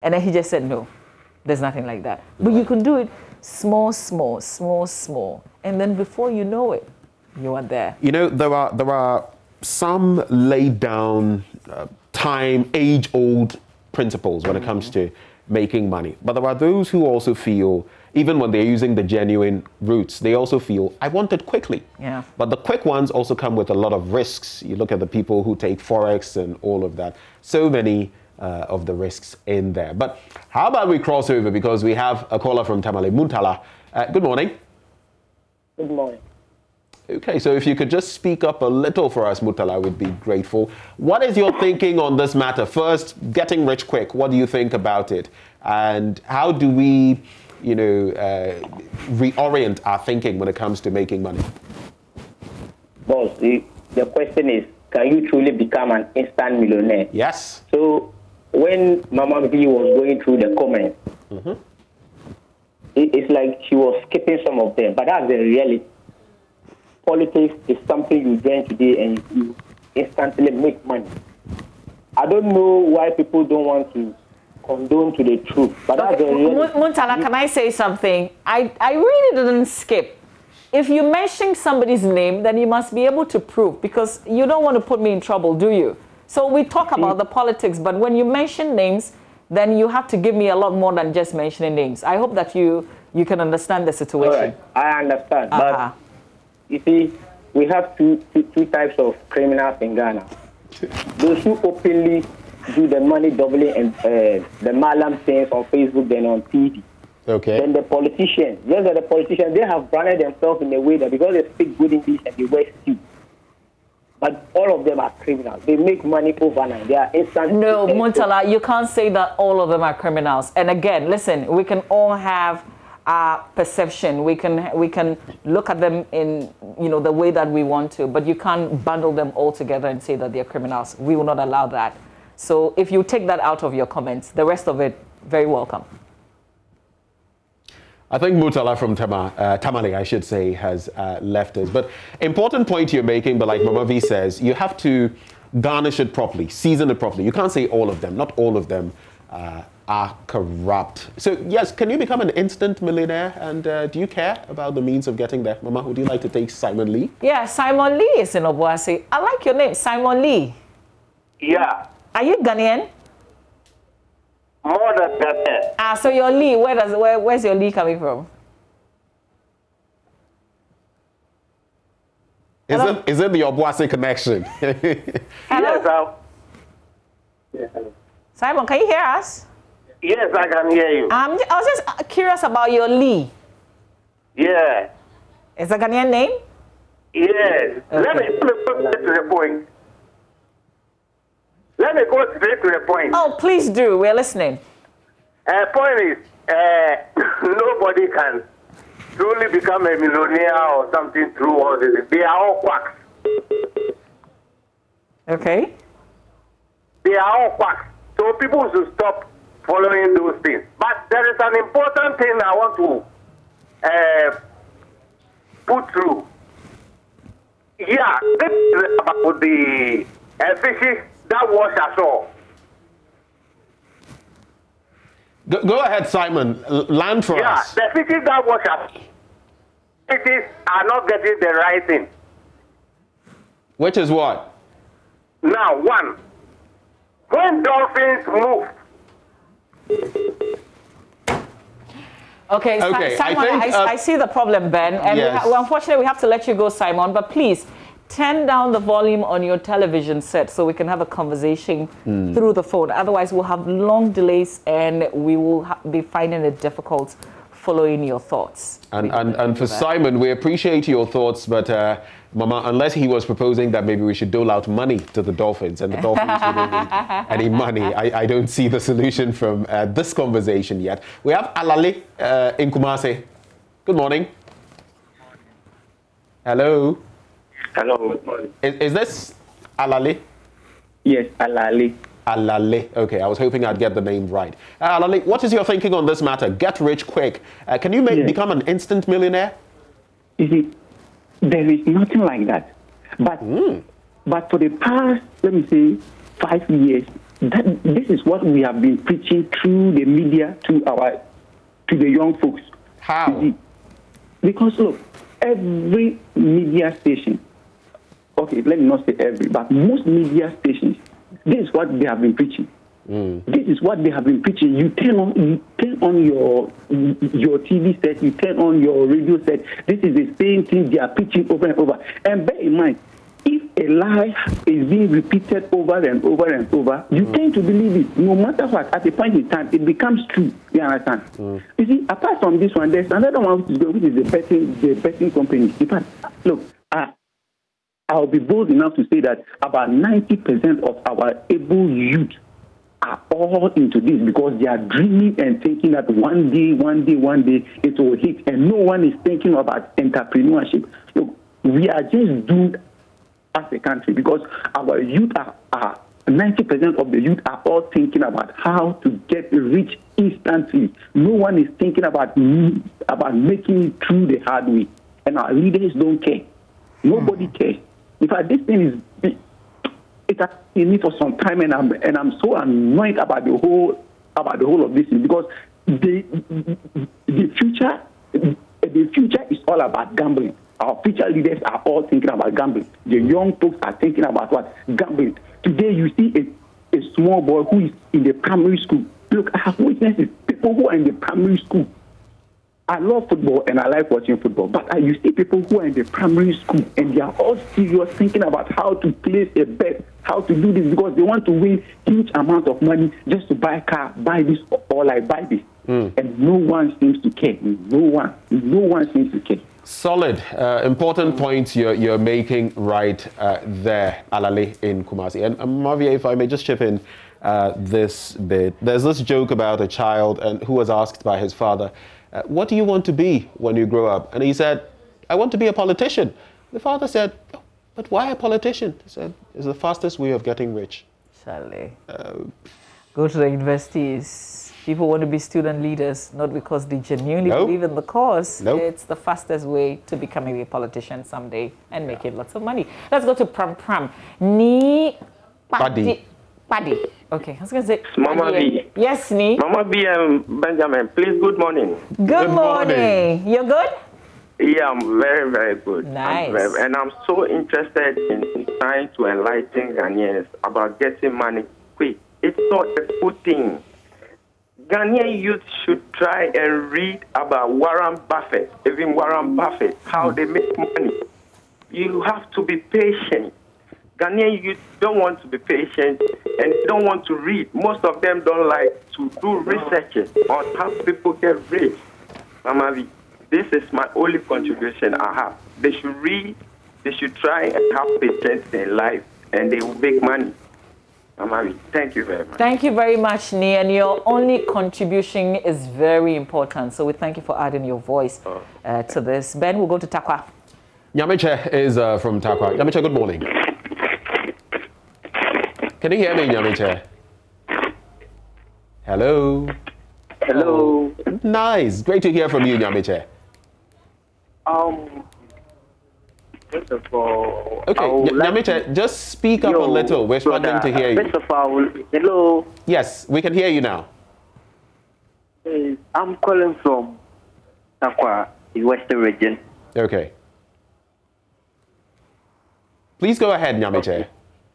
And then he just said, no, there's nothing like that. But you can do it small. And then before you know it, you are there. There are some laid down, age-old principles when it comes to making money. But there are those who also feel, even when they're using the genuine routes, they also feel, I want it quickly. Yeah. But the quick ones also come with a lot of risks. You look at the people who take Forex and all of that. So many of the risks in there. But how about we cross over, because we have a caller from Tamale. Muntala, good morning. Good morning. Okay, so if you could just speak up a little for us, Muntala, I would be grateful. What is your thinking on this matter? First, getting rich quick, what do you think about it? And how do we, reorient our thinking when it comes to making money? Boss, the question is, can you truly become an instant millionaire? Yes. So, when Mama V was going through the comments, it's like she was skipping some of them, but that's the reality. Politics is something you join today and you instantly make money. I don't know why people don't want to condone to the truth, but that's the reality. Muntala, can I say something? I really didn't skip. If you mention somebody's name, then you must be able to prove, because you don't want to put me in trouble, do you? So we talk about the politics, but when you mention names, then you have to give me a lot more than just mentioning names. I hope that you can understand the situation. All right. I understand, but you see, we have two types of criminals in Ghana. Those who openly do the money doubling and the malam things on Facebook then on TV. Okay. Then the politicians, just like the politicians, they have branded themselves in a way that because they speak good English and they wear suits. But all of them are criminals. They make money overnight. They are instant. No, Muntala, you can't say that all of them are criminals. And again, listen, we can all have our perception. We can look at them in the way that we want to, but you can't bundle them all together and say that they're criminals. We will not allow that. So if you take that out of your comments, the rest of it, very welcome. I think Mutala from Tamale, I should say, has left us. But important point you're making, but like Mama V says, you have to garnish it properly, season it properly. You can't say all of them. Not all of them are corrupt. So yes, can you become an instant millionaire? And do you care about the means of getting there? Mama, would you like to take Simon Lee? Yeah, Simon Lee is in Obuasi. I like your name, Simon Lee. Yeah. Are you Ghanaian? More than Ghanaian. Ah, so your Lee, where's your Lee coming from? Is it the Obuasi connection? Hello? Yes, Simon, can you hear us? Yes, I can hear you. I was just curious about your Lee. Yeah. Is a Ghanaian name? Yes. Okay. Let me go straight to the point. Let me go straight to the point. Oh, please do. We're listening. Point is, nobody can truly become a millionaire or something through all this. They are all quacks. Okay. They are all quacks. So people should stop following those things. But there is an important thing I want to put through. Yeah, this is about the fishes that wash ashore. Go ahead, Simon. Land for us. Yeah, the fishes that wash ashore, fishes are not getting the right thing. Which is what? Now, one, when dolphins move. Okay, Simon, I see the problem, Ben. And yes. Unfortunately, we have to let you go, Simon. But please, turn down the volume on your television set so we can have a conversation through the phone. Otherwise, we'll have long delays and we will be finding it difficult following your thoughts. And for Simon, we appreciate your thoughts, but Mama, unless he was proposing that maybe we should dole out money to the dolphins and the dolphins wouldn't need any money, I don't see the solution from this conversation yet. We have Alali in Kumasi. Good morning. Hello. Hello. Good morning. Is this Alali? Yes, Alali. Alali. Okay, I was hoping I'd get the name right. Alali, what is your thinking on this matter? Get rich quick. Can you become an instant millionaire? You see, there is nothing like that. But for the past, let me say, 5 years, this is what we have been preaching through the media to the young folks. How? Because look, every media station, okay, let me not say every, but most media stations, this is what they have been preaching. This is what they have been preaching. You turn on your TV set, you turn on your radio set. This is the same thing they are preaching over and over. And bear in mind, if a lie is being repeated over and over and over, you tend to believe it. No matter what, at a point in time, it becomes true. You understand? You see, apart from this one, there's another one which is the betting company. In fact, look, I'll be bold enough to say that about 90% of our able youth are all into this because they are dreaming and thinking that one day it will hit, and no one is thinking about entrepreneurship. Look, we are just doomed as a country because our youth are 90% of the youth are all thinking about how to get rich instantly. No one is thinking about making it through the hard way, and our leaders don't care. Nobody cares. In fact, this thing is. It has been me for some time, and I'm so annoyed about the whole of this thing because the future is all about gambling. Our future leaders are all thinking about gambling. The young folks are thinking about what? Gambling. Today you see a small boy who is in the primary school. Look, I have witnessed people who are in the primary school. I love football and I like watching football, but you see people who are in the primary school and they are all serious thinking about how to place a bet, how to do this because they want to win huge amount of money just to buy a car, buy this or like buy this. And no one seems to care. No one seems to care. Solid, important points you're making right there, Alali in Kumasi. And Mavia, if I may just chip in this bit. There's this joke about a child who was asked by his father, what do you want to be when you grow up? And he said, I want to be a politician. The father said, oh, but why a politician? He said, it's the fastest way of getting rich. Charlie. Go to the universities. People want to be student leaders, not because they genuinely believe in the cause. It's the fastest way to becoming a politician someday and making lots of money. Let's go to Pram. Ni Paddy. Okay, I was going to say Mama B. Yes, Ni. Mama B and Benjamin, please, good morning. Good morning. You're good? Yeah, I'm very, very good. Nice. And I'm so interested in trying to enlighten Ghanaians about getting money quick. It's not a good thing. Ghanaian youth should try and read about Warren Buffett, how they make money. You have to be patient. Ghanaian youth don't want to be patient and don't want to read. Most of them don't like to do research on how people get rich. Mama, this is my only contribution I have. They should read, they should try and have patience in life, and they will make money. Mama, thank you very much. Thank you very much, Ni, and your only contribution is very important. So we thank you for adding your voice to this. Ben, we'll go to Takwa. Nyamiche is from Takwa. Nyamiche, good morning. Can you hear me, Nyamiche? Hello. Hello. Nice. Great to hear from you, Nyamiche. First of all, okay, Nyamiche, just speak up a little. We're struggling to hear you. First of all, hello. Yes, we can hear you now. I'm calling from Takwa, the Western region. Okay. Please go ahead, Nyamiche.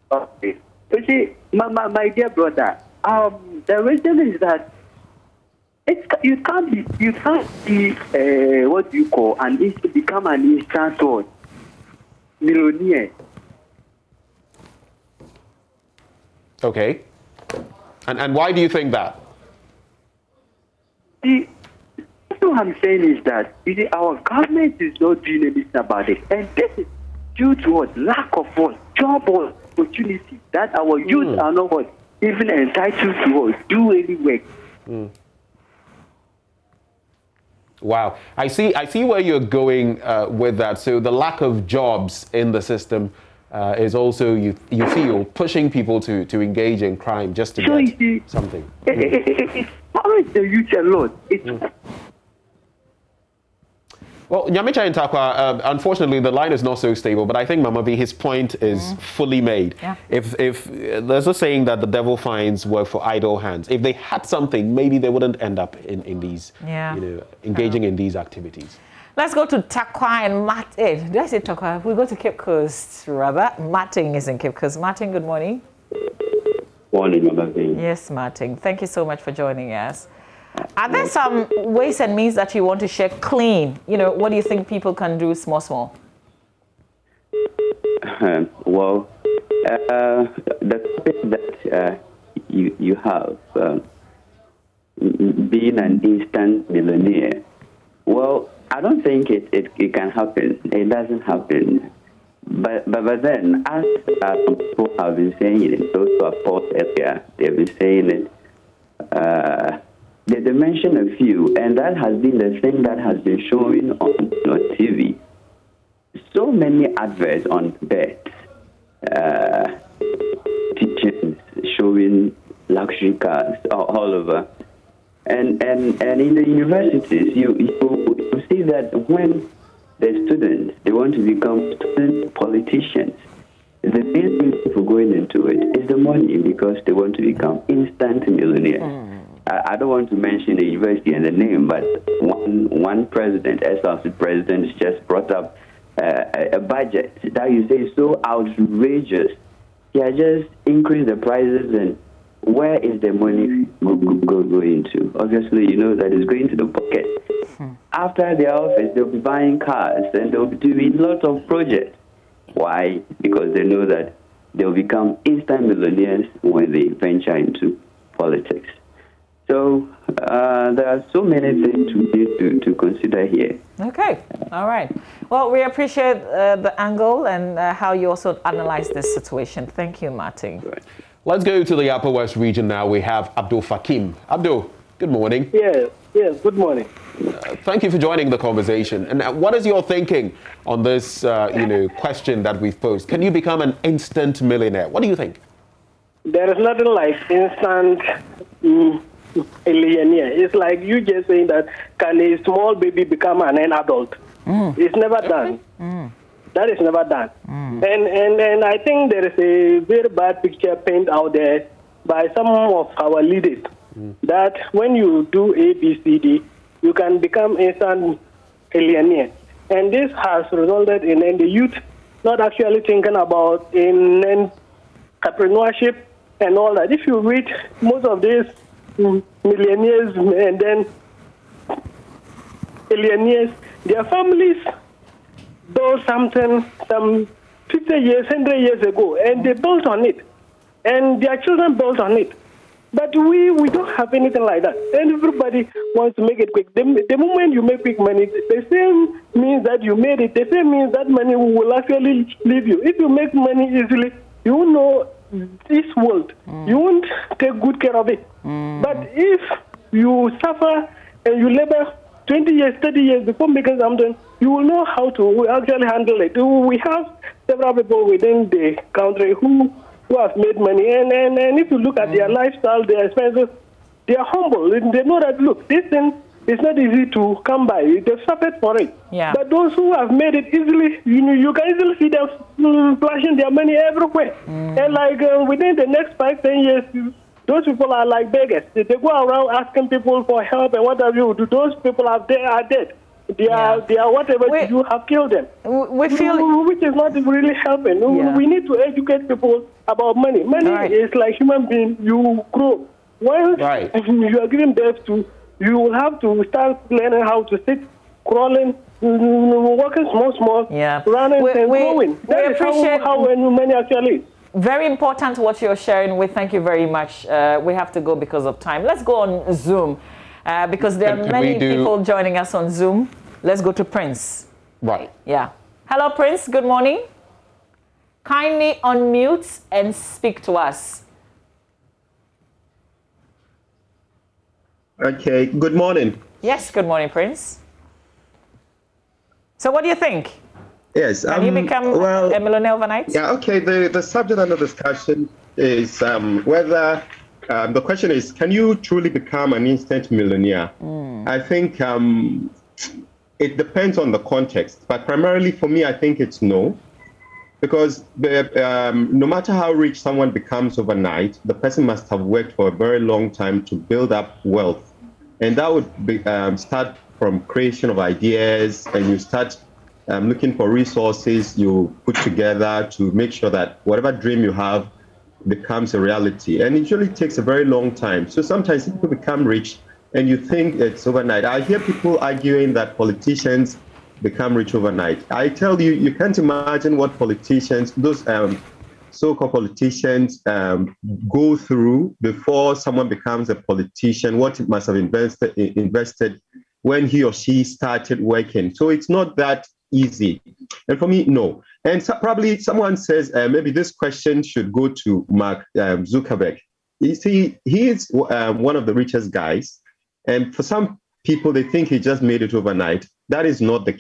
Okay. You see, my dear brother, the reason is that you can't be what you call become an instant millionaire. Okay. And why do you think that? See, what I'm saying is that you see, our government is not doing anything about it, and this is due to what lack of what job opportunity that our youth are not what even entitled to what do any work. Wow, I see where you're going with that. So the lack of jobs in the system is also you feel pushing people to engage in crime just to get something. It's always the youth a lot. Well, Nyamiche in Takwa, unfortunately, the line is not so stable, but I think, Mama V, his point is fully made. Yeah. If there's a saying that the devil finds work for idle hands. If they had something, maybe they wouldn't end up in these, engaging in these activities. Let's go to Takwa and Martin. Did I say Takwa? We go to Cape Coast, rather. Martin is in Cape Coast. Martin, good morning. Morning, Mama V. Yes, Martin. Thank you so much for joining us. Are there some ways and means that you want to share clean? What do you think people can do small? Well, the topic that you have, being an instant millionaire, well, I don't think it can happen. It doesn't happen. But then, as some people have been saying it, those who have fought earlier, they've been saying it. They mentioned a few, and that has been the thing that has been showing on TV. So many adverts on beds, kitchens, showing luxury cars all over. And in the universities, you see that when the students, they want to become student politicians, the main reason for going into it is the money, because they want to become instant millionaires. I don't want to mention the university and the name, but one president, SRC president, just brought up a budget that you say is so outrageous. He has just increased the prices, and where is the money going to? Obviously, you know that it's going to the pocket. After their office, they'll be buying cars, and they'll be doing lots of projects. Why? Because they know that they'll become instant millionaires when they venture into politics. So there are so many things to consider here. Okay, all right. Well, we appreciate the angle and how you also analyze this situation. Thank you, Martin. Right. Let's go to the Upper West region now. We have Abdul Fakim. Abdul, good morning. Yes, good morning. Thank you for joining the conversation. And what is your thinking on this question that we've posed? Can you become an instant millionaire? What do you think? There is nothing like instant millionaire. It's like you just saying that, can a small baby become an adult? It's never done. That is never done. And I think there is a very bad picture painted out there by some of our leaders that when you do A, B, C, D, you can become instant millionaire. And this has resulted in the youth not actually thinking about in entrepreneurship and all that. If you read most of these millionaires and then billionaires, their families built something some 50 years, 100 years ago, and they built on it. And their children built on it. But we don't have anything like that. And everybody wants to make it quick. The moment you make quick money, the same means that you made it. The same means that money will actually leave you. If you make money easily, you will know this world. You won't take good care of it. But if you suffer and you labor 20 years, 30 years before making something, you will know how to actually handle it. We have several people within the country who have made money, and if you look at their lifestyle, their expenses, they are humble. They know that, look, this thing is not easy to come by. They've suffered for it. Yeah. But those who have made it easily, you can easily see them flashing their money everywhere. And like within the next 5-10 years, those people are like beggars. They go around asking people for help and what have you. Those people are dead. They are whatever you have killed them. We feel which is not really helping. Yeah. We need to educate people about money. Money is like human being. You grow. Once you are giving birth to, you will have to start learning how to sit, crawling, walking small, running and growing. That is how money actually is. Very important what you're sharing. We thank you very much. We have to go because of time. Let's go on Zoom because there are many people joining us on Zoom. Let's go to Prince. Right. Yeah. Hello, Prince. Good morning. Kindly unmute and speak to us. Okay. Good morning. Yes. Good morning, Prince. So what do you think? Yes. Can you become a millionaire overnight? Yeah, okay. The subject under discussion is whether the question is, can you truly become an instant millionaire? I think it depends on the context, but primarily for me, I think it's no. Because no matter how rich someone becomes overnight, the person must have worked for a very long time to build up wealth. And that would be, start from creation of ideas, and you start looking for resources you put together to make sure that whatever dream you have becomes a reality. And it usually takes a very long time. So sometimes people become rich and you think it's overnight. I hear people arguing that politicians become rich overnight. I tell you, you can't imagine what politicians, those so-called politicians go through before someone becomes a politician, what it must have invested when he or she started working. So it's not that easy. And for me, no. And so probably someone says maybe this question should go to Mark Zuckerberg. You see, he is one of the richest guys. And for some people, they think he just made it overnight. That is not the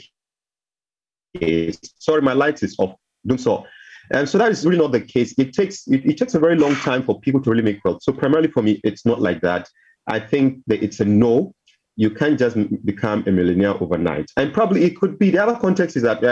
case. Sorry, my light is off. So that is really not the case. It takes a very long time for people to really make wealth. So primarily for me, it's not like that. I think that it's a no. You can't just become a millionaire overnight. And probably it could be, the other context is that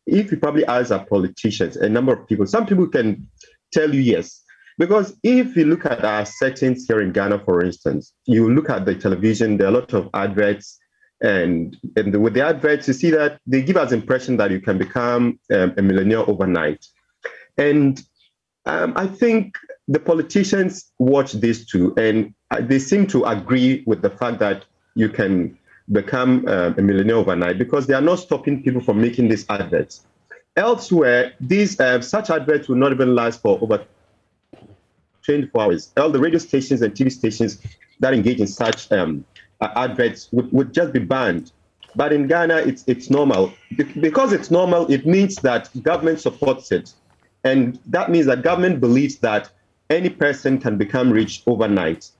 if you probably ask our politicians, a number of people, some people can tell you yes. Because if you look at our settings here in Ghana, for instance, you look at the television, there are a lot of adverts, and with the adverts, you see that they give us the impression that you can become a millionaire overnight. And I think the politicians watch this too, and they seem to agree with the fact that you can become a millionaire overnight because they are not stopping people from making these adverts. Elsewhere, these such adverts will not even last for over 24 hours. All the radio stations and TV stations that engage in such adverts would just be banned. But in Ghana, it's normal. Because it's normal, it means that government supports it. And that means that government believes that any person can become rich overnight.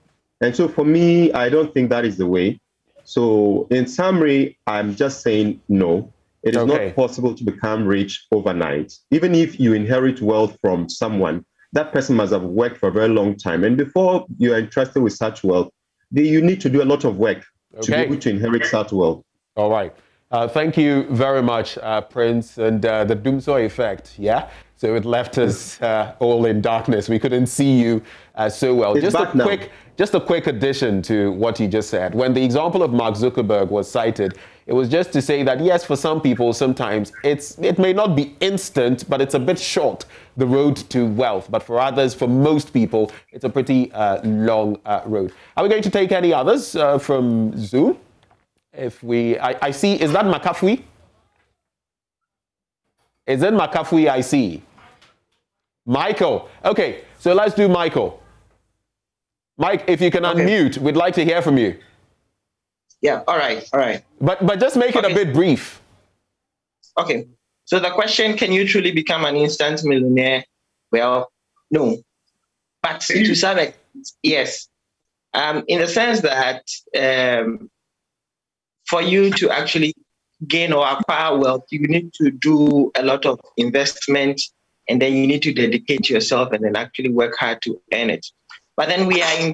And so for me, I don't think that is the way. So in summary, I'm just saying no. It is not possible to become rich overnight. Even if you inherit wealth from someone, that person must have worked for a very long time. And before you are entrusted with such wealth, you need to do a lot of work to be Okay. able to inherit that wealth. All right. Thank you very much, Prince. And the doomsday effect, yeah? So it left us all in darkness. We couldn't see you so well. It's back now. Just a quick addition to what you just said. When the example of Mark Zuckerberg was cited, it was just to say that, yes, for some people, sometimes it may not be instant, but it's a bit short, the road to wealth. But for others, for most people, it's a pretty long road. Are we going to take any others from Zoom? I see, is that Makafui? Is it Makafui I see? Michael. Okay, so let's do Michael. Mike, if you can unmute, we'd like to hear from you. Yeah, all right. But just make it a bit brief. Okay, so the question, can you truly become an instant millionaire? Well, no. But to some extent, yes. In the sense that for you to actually gain or acquire wealth, you need to do a lot of investment, and then you need to dedicate yourself and then actually work hard to earn it. But then we are in a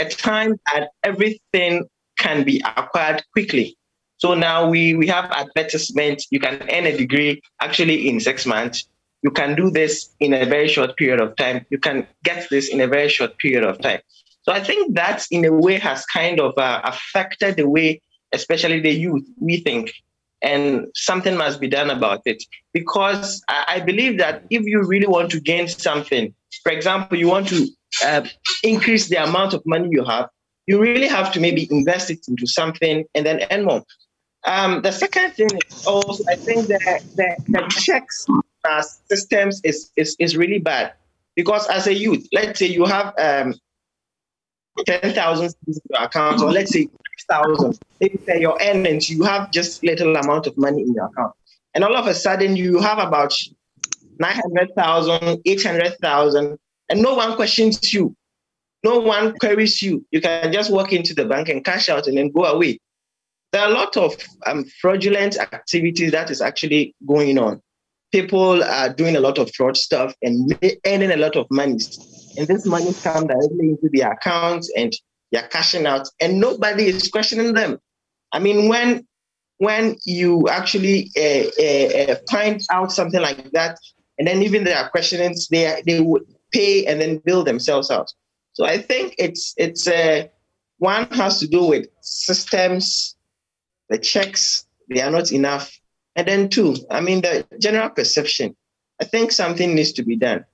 time that everything can be acquired quickly. So now we have advertisement. You can earn a degree actually in 6 months. You can do this in a very short period of time. You can get this in a very short period of time. So I think that in a way has kind of affected the way, especially the youth, we think. And something must be done about it. Because I believe that if you really want to gain something, for example, you want to increase the amount of money you have, you really have to maybe invest it into something and then earn more. The second thing is also, I think that the checks systems is really bad. Because as a youth, let's say you have 10,000 in your account, or let's say 6,000. If your earnings, you have just little amount of money in your account. And all of a sudden, you have about 900,000, 800,000, and no one questions you. No one queries you. You can just walk into the bank and cash out and then go away. There are a lot of fraudulent activities that is actually going on. People are doing a lot of fraud stuff and earning a lot of money. And this money comes directly into their accounts and they're cashing out and nobody is questioning them. I mean, when you actually find out something like that, and then even there are questions, they would pay and then bill themselves out. So I think it's one has to do with systems, the checks, they are not enough. And then two, I mean, the general perception, I think something needs to be done.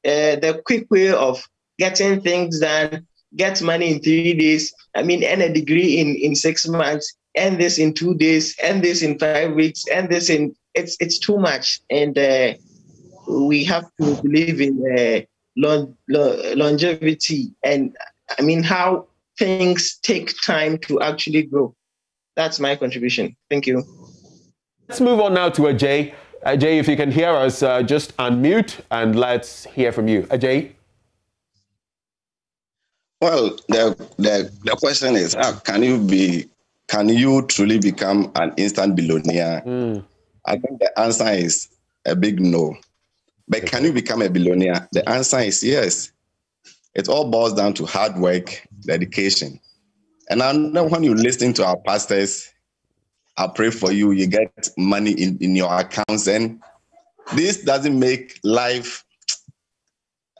The quick way of getting things done, get money in 3 days, I mean, earn a degree in 6 months, earn this in 2 days, earn this in 5 weeks, earn this in, it's too much. And we have to believe in longevity and, I mean, how things take time to actually grow. That's my contribution. Thank you. Let's move on now to Ajay. Ajay, if you can hear us, just unmute and let's hear from you. Ajay? Well, the question is, can you truly become an instant billionaire? I think the answer is a big no. But can you become a billionaire? The answer is yes. It all boils down to hard work, dedication. And I know when you listen to our pastors, I pray for you, you get money in your accounts. And this doesn't make life,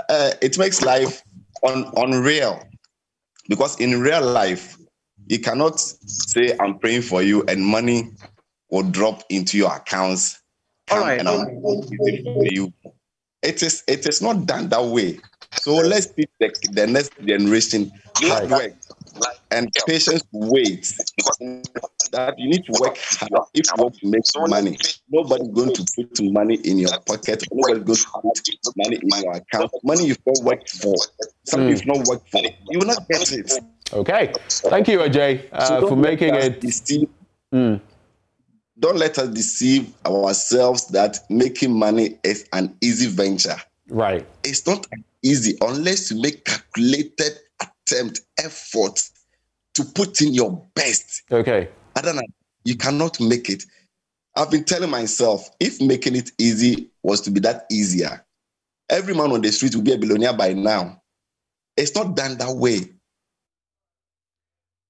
it makes life unreal. Because in real life, you cannot say, I'm praying for you, and money will drop into your accounts. And I'm praying for you. It is not done that way. So let's teach the next generation hard work and patience to wait. That you need to work hard if you want to make money. Nobody's going to put money in your pocket. Nobody's going to put money in your account. Money you've not worked for. Something you've not worked for. You will not get it. Okay. Thank you, Ajay, for making it. Don't let us deceive ourselves that making money is an easy venture. Right. It's not easy unless you make calculated effort to put in your best. Okay. Other than that, you cannot make it. I've been telling myself, if making it easy was to be that easier, every man on the street will be a billionaire by now. It's not done that way.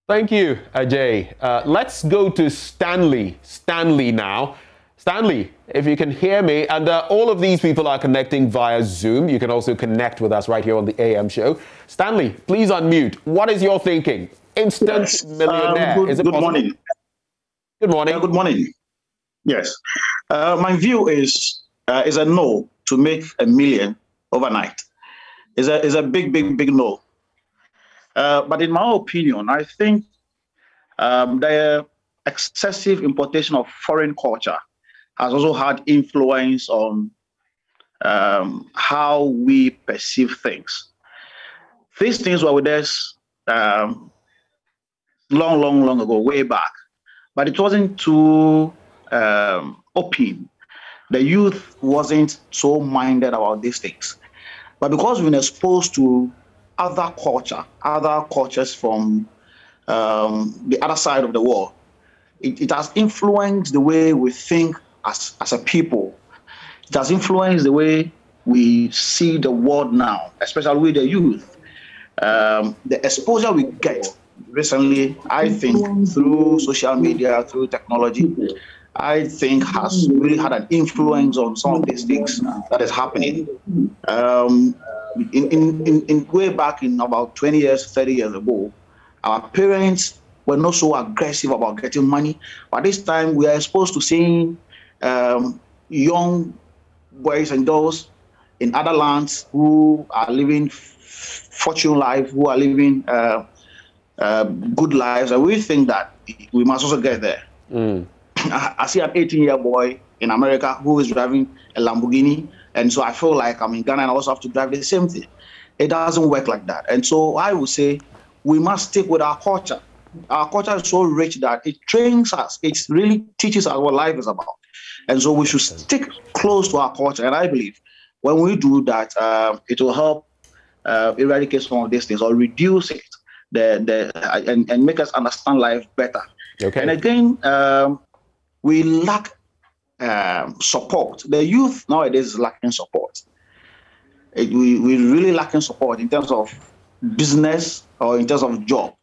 Thank you, Ajay. Let's go to Stanley. Stanley now. Stanley, if you can hear me, and all of these people are connecting via Zoom. You can also connect with us right here on the AM show. Stanley, please unmute. What is your thinking? Instant millionaire. Is it good possible? Morning. Good morning. Good morning. Yes. My view is a no to make $1 million overnight. Is a big no. But in my opinion, I think the excessive importation of foreign culture has also had influence on how we perceive things. These things were with us long ago, way back, but it wasn't too open. The youth wasn't so minded about these things. But because we've been exposed to other cultures from the other side of the world, it has influenced the way we think as a people. It has influenced the way we see the world now, especially with the youth. The exposure we get recently, I think, through social media, through technology, I think has really had an influence on some of these things that is happening. In way back in about 20 years, 30 years ago, our parents were not so aggressive about getting money. But this time we are exposed to seeing young boys and girls in other lands who are living fortune life, who are living good lives, and we think that we must also get there. I see an 18-year boy in America who is driving a Lamborghini, and so I feel like I'm in Ghana and I also have to drive the same thing. It doesn't work like that. And so I would say we must stick with our culture. Our culture is so rich that it trains us. It really teaches us what life is about. And so we should stick close to our culture. And I believe when we do that, it will help eradicate some of these things or reduce it and make us understand life better. Okay. And again, we lack support. The youth nowadays is lacking support. We really lacking support in terms of business or in terms of job.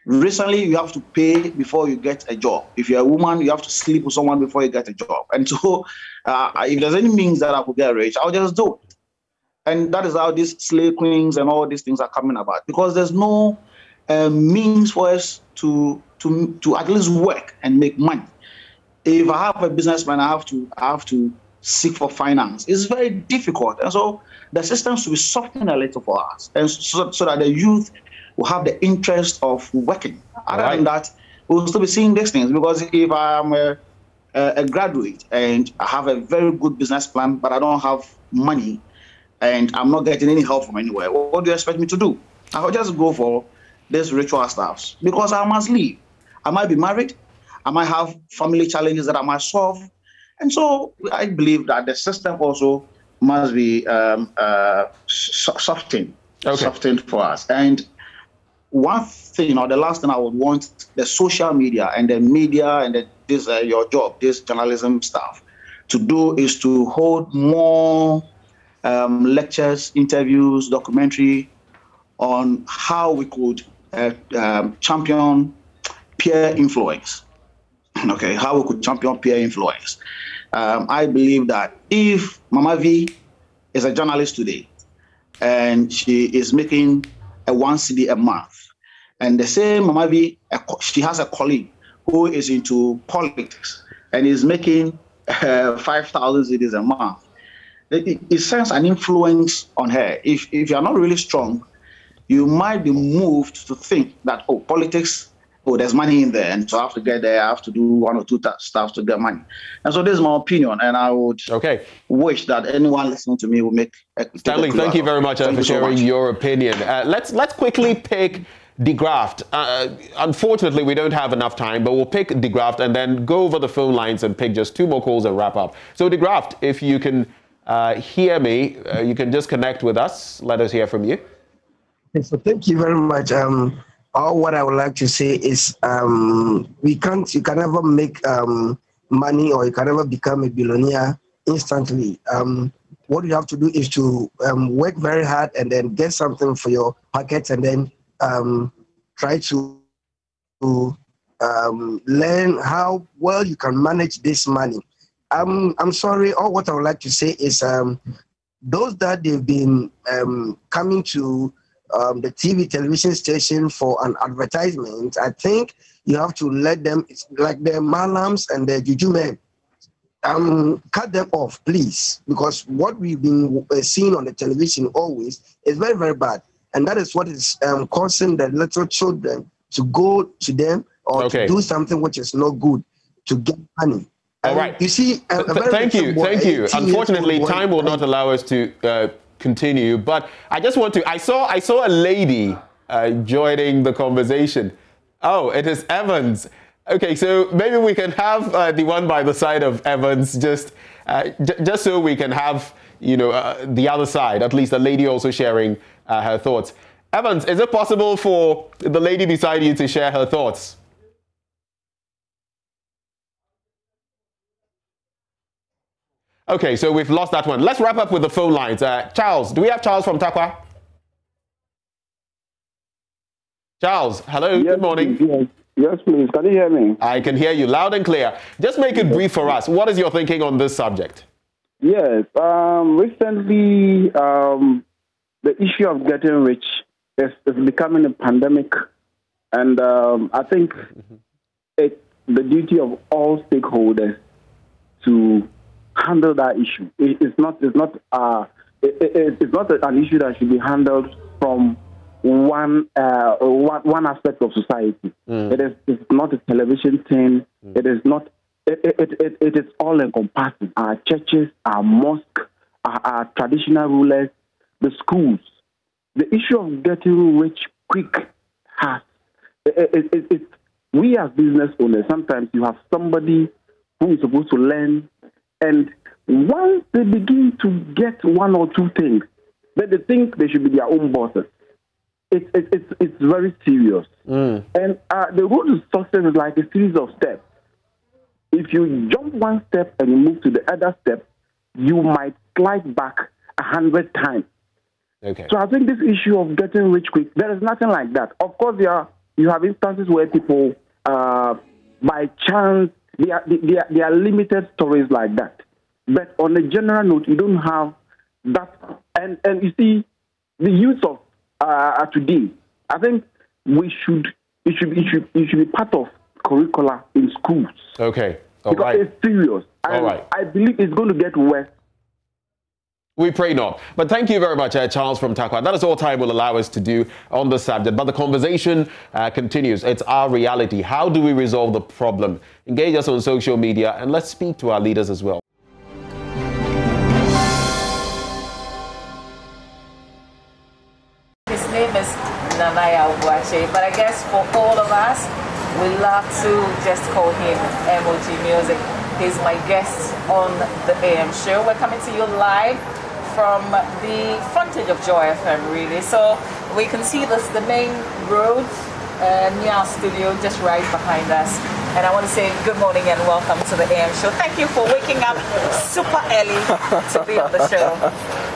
Recently, you have to pay before you get a job. If you're a woman, you have to sleep with someone before you get a job. And so if there's any means that I could get rich, I'll just do it. And that is how these slave queens and all these things are coming about, because there's no means for us to at least work and make money. If I have a businessman, I have to seek for finance. It's very difficult. And so the system should be softened a little for us, and so that the youth will have the interest of working. Other than that, we'll still be seeing these things, because if I'm a graduate and I have a very good business plan, but I don't have money and I'm not getting any help from anywhere, what do you expect me to do? I'll just go for this ritual stuff because I must leave. I might be married. I might have family challenges that I must solve. And so I believe that the system also must be softened for us. And one thing, or the last thing I would want the social media and this your job, this journalism stuff, to do is to hold more lectures, interviews, documentary on how we could champion peer influence. Okay, how we could champion peer influence. I believe that if Mama V is a journalist today and she is making a 1 cedi a month, and the same Mama V, she has a colleague who is into politics and is making 5,000 cedis a month, it sends an influence on her. If you're not really strong, you might be moved to think that, politics, there's money in there, and so I have to get there, I have to do 1 or 2 stuff to get money. And so this is my opinion, and I would wish that anyone listening to me will make Stanley, thank you very much for sharing your opinion. Let's quickly pick DeGraft. Unfortunately, we don't have enough time, but we'll pick DeGraft and then go over the phone lines and pick just 2 more calls and wrap up. So DeGraft, if you can hear me, you can just connect with us. Let us hear from you. Okay, so thank you very much. All what I would like to say is you can never make money, or you can never become a billionaire instantly. What you have to do is to work very hard and then get something for your pockets, and then try to to learn how well you can manage this money. I'm sorry, all what I would like to say is those that they've been coming to the television station for an advertisement, I think you have to let them, it's like the malams and the juju men, cut them off, please, because what we've been seeing on the television always is very, very bad. And that is what is causing the little children to go to them or to do something which is not good to get money. All right. You see, thank you. Unfortunately, time will not allow us to continue. But I just want to. I saw a lady joining the conversation. Oh, it is Evans. Okay, so maybe we can have the one by the side of Evans, just so we can have the other side, at least a lady also sharing her thoughts. Evans, is it possible for the lady beside you to share her thoughts? Okay, so we've lost that one. Let's wrap up with the phone lines. Charles, do we have Charles from Takwa? Charles, hello, yes, good morning. Please, yes, please. Can you hear me? I can hear you loud and clear. Just make it brief for us. What is your thinking on this subject? Yes, recently the issue of getting rich is becoming a pandemic, and I think it's the duty of all stakeholders to handle that issue. It's not an issue that should be handled from one aspect of society. It's not a television thing. It is not. It is all encompassing. Our churches, our mosques, our traditional rulers, the schools. The issue of getting rich quick has. We as business owners, sometimes you have somebody who is supposed to learn, and once they begin to get one or two things, then they think they should be their own bosses. It's very serious. And the road to success is like a series of steps. If you jump one step and you move to the other step, you might slide back 100 times. Okay. So I think this issue of getting rich quick, there is nothing like that. Of course, you have instances where people, by chance, there are limited stories like that. But on a general note, you don't have that. And you see, the youth of today, I think it should be part of curricula in schools. Okay. Because it's serious. All right. I believe it's going to get worse. We pray not. But thank you very much, Charles from Takwa. That is all time will allow us to do on the subject. But the conversation continues. It's our reality. How do we resolve the problem? Engage us on social media and let's speak to our leaders as well. His name is Nanaya Obuache, but I guess for all of us, we love to just call him MOG Music. He's my guest on the AM show. We're coming to you live from the frontage of Joy FM, really. So we can see the main road near our studio, just right behind us. And I want to say good morning and welcome to the AM show. Thank you for waking up super early to be on the show.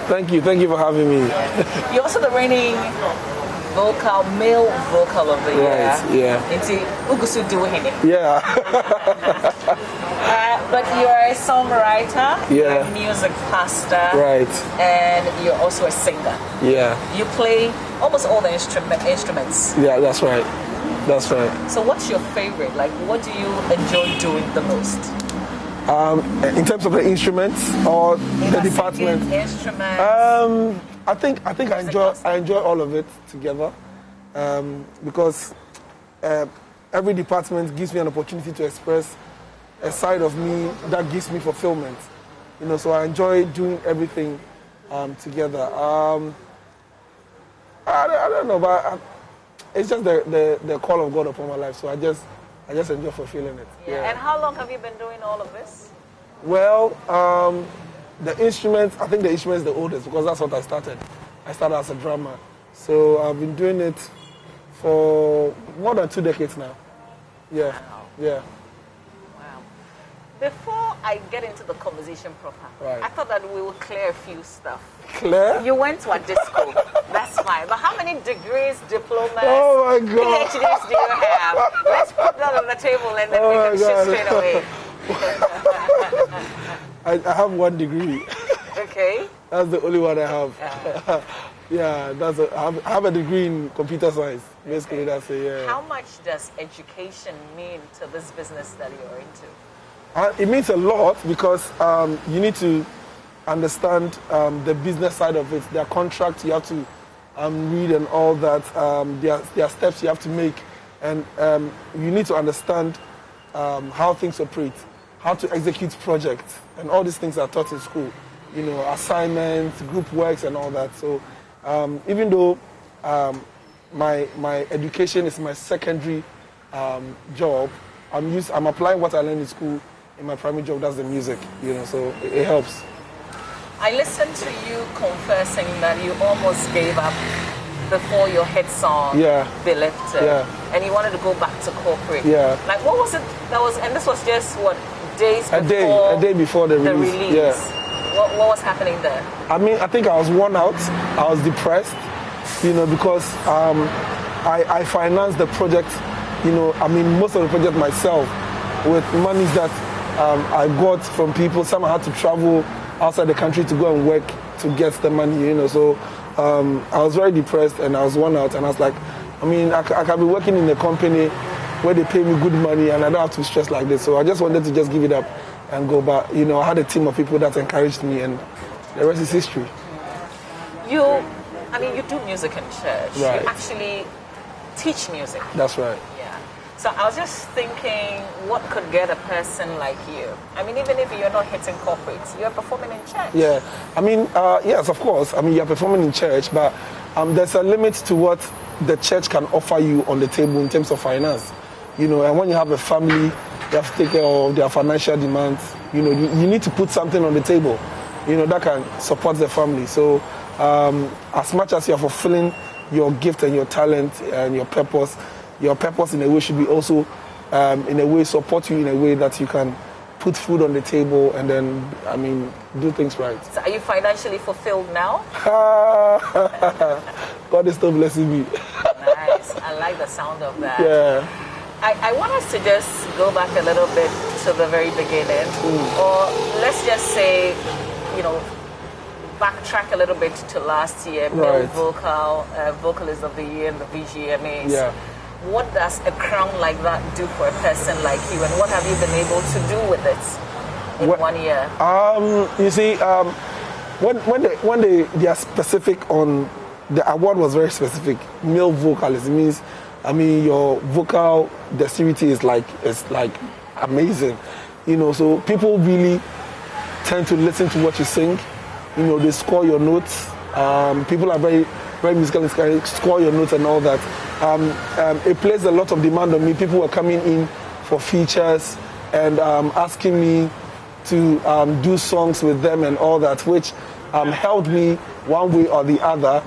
Thank you for having me. Yeah. You're also the reigning male vocal of the year. Right, yeah. Into Ugusu Duhini. Yeah. But you're a songwriter, yeah. You're a music pastor, right, and you're also a singer. Yeah. You play almost all the instruments. Yeah, that's right. That's right. So what's your favorite? Like, what do you enjoy doing the most? In terms of the instruments or the department? Instruments. I think I enjoy all of it together because every department gives me an opportunity to express a side of me that gives me fulfillment. So I enjoy doing everything together. I don't know, but it's just the call of God upon my life. So I just enjoy fulfilling it. Yeah. And how long have you been doing all of this? Well, the instruments, I think the instruments the oldest because that's what I started. I started as a drummer. So I've been doing it for more than 2 decades now. Yeah. Wow. Yeah. Wow. Before I get into the conversation proper, right, I thought that we would clear a few stuff. Clear? You went to a disco. That's fine. But how many degrees, diplomas, Oh my God. PhDs do you have? Let's put that on the table and then we can shift straight away. I have 1 degree. Okay. That's the only one I have. Yeah, I have a degree in computer science. Basically, that's it. Yeah. How much does education mean to this business that you're into? It means a lot because you need to understand the business side of it. There are contracts you have to read and all that. There are steps you have to make, and you need to understand how things operate, how to execute projects, and all these things are taught in school. You know, assignments, group works, and all that. So even though my education is my secondary job, I'm applying what I learned in school in my primary job. That's the music, you know. So it helps. I listened to you confessing that you almost gave up before your hit song Be Lifted, and you wanted to go back to corporate. Yeah. Like, what was it that was? And this was just what, days before? A day before the release. Yeah. What was happening there? I mean, I think I was worn out. I was depressed, you know, because I financed the project, you know, I mean, most of the project myself with monies that I got from people. Some I had to travel outside the country to go and work to get the money, you know. So I was very depressed and I was worn out. And I was like, I mean, I can be working in a company where they pay me good money and I don't have to stress like this. So I just wanted to just give it up and go back. You know, I had a team of people that encouraged me, and the rest is history. You do music in church. Right. You actually teach music. That's right. Yeah. So I was just thinking, what could get a person like you? I mean, even if you're not hitting corporates, you're performing in church. Yeah. I mean, yes, of course. I mean, you're performing in church, but there's a limit to what the church can offer you on the table in terms of finance. You know, and when you have a family, you have to take care of their financial demands. You know, you need to put something on the table, you know, that can support the family. So as much as you're fulfilling your gift and your talent and your purpose in a way should be also, in a way, support you in a way that you can put food on the table and then, I mean, do things right. So are you financially fulfilled now? God is still blessing me. Nice. I like the sound of that. Yeah. I want us to just go back a little bit to the very beginning, or let's just say, you know, backtrack a little bit to last year, right. Vocalist of the Year in the VGMAs. Yeah. What does a crown like that do for a person like you, and what have you been able to do with it in 1 year? You see, when they are specific on, the award was very specific, male vocalist. It means, I mean, your vocal dexterity is like amazing, you know. So people really tend to listen to what you sing. You know, they score your notes. People are very, very musical, score your notes and all that. It placed a lot of demand on me. People were coming in for features and asking me to do songs with them and all that, which helped me one way or the other.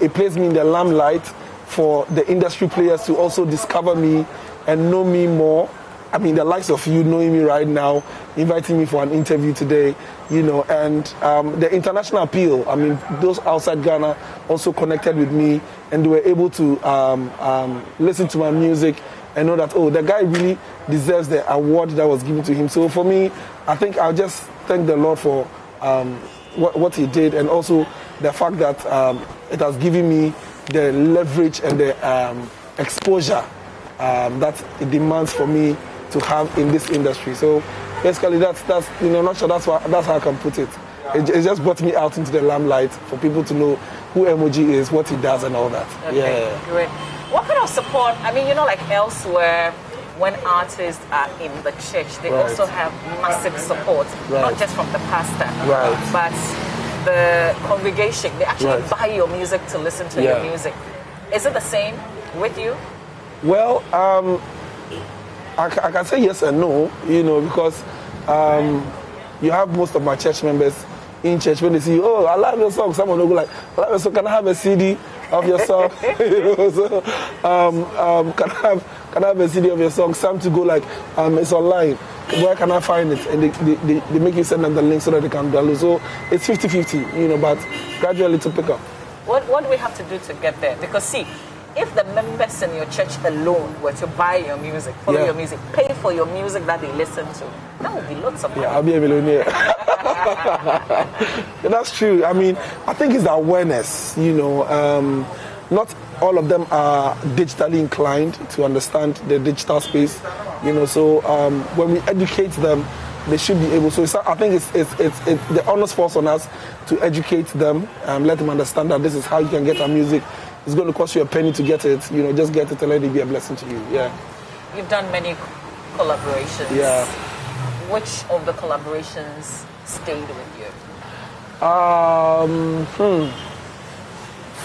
It placed me in the limelight for the industry players to also discover me and know me more. I mean, the likes of you knowing me right now, inviting me for an interview today, you know, and the international appeal. I mean, those outside Ghana also connected with me and they were able to listen to my music and know that, oh, the guy really deserves the award that was given to him. So for me, I think I'll just thank the Lord for what he did, and also the fact that it has given me the leverage and the exposure that it demands for me to have in this industry. So basically, that's you know, not sure that's how I can put it. It just brought me out into the limelight for people to know who Emoji is, what he does, and all that. Okay, yeah. Great. What kind of support? I mean, you know, like elsewhere, when artists are in the church, they Right. also have massive support, Right. not just from the pastor, Right. but the congregation. They actually Right. buy your music to listen to Yeah. your music. Is it the same with you? Well, I can say yes and no, you know, because you have most of my church members in church when they see, oh, I love your song. Someone will go like, I love your song. Can I have a CD of your song? You know, so, can I have a CD of your song? Some to go like, it's online. Where can I find it? And they make you send them the link so that they can download. So it's 50-50, you know, but gradually to pick up. What do we have to do to get there? Because see, if the members in your church alone were to buy your music, follow your music, pay for your music that they listen to, that would be lots of money. Yeah, I'll be a millionaire. That's true. I mean, I think it's the awareness, you know. Not all of them are digitally inclined to understand the digital space, you know. So when we educate them, they should be able. So I think it's the onus falls on us to educate them, let them understand that this is how you can get our music. It's going to cost you a penny to get it. You know, just get it and let it be a blessing to you. Yeah. You've done many collaborations. Yeah. Which of the collaborations stayed with you?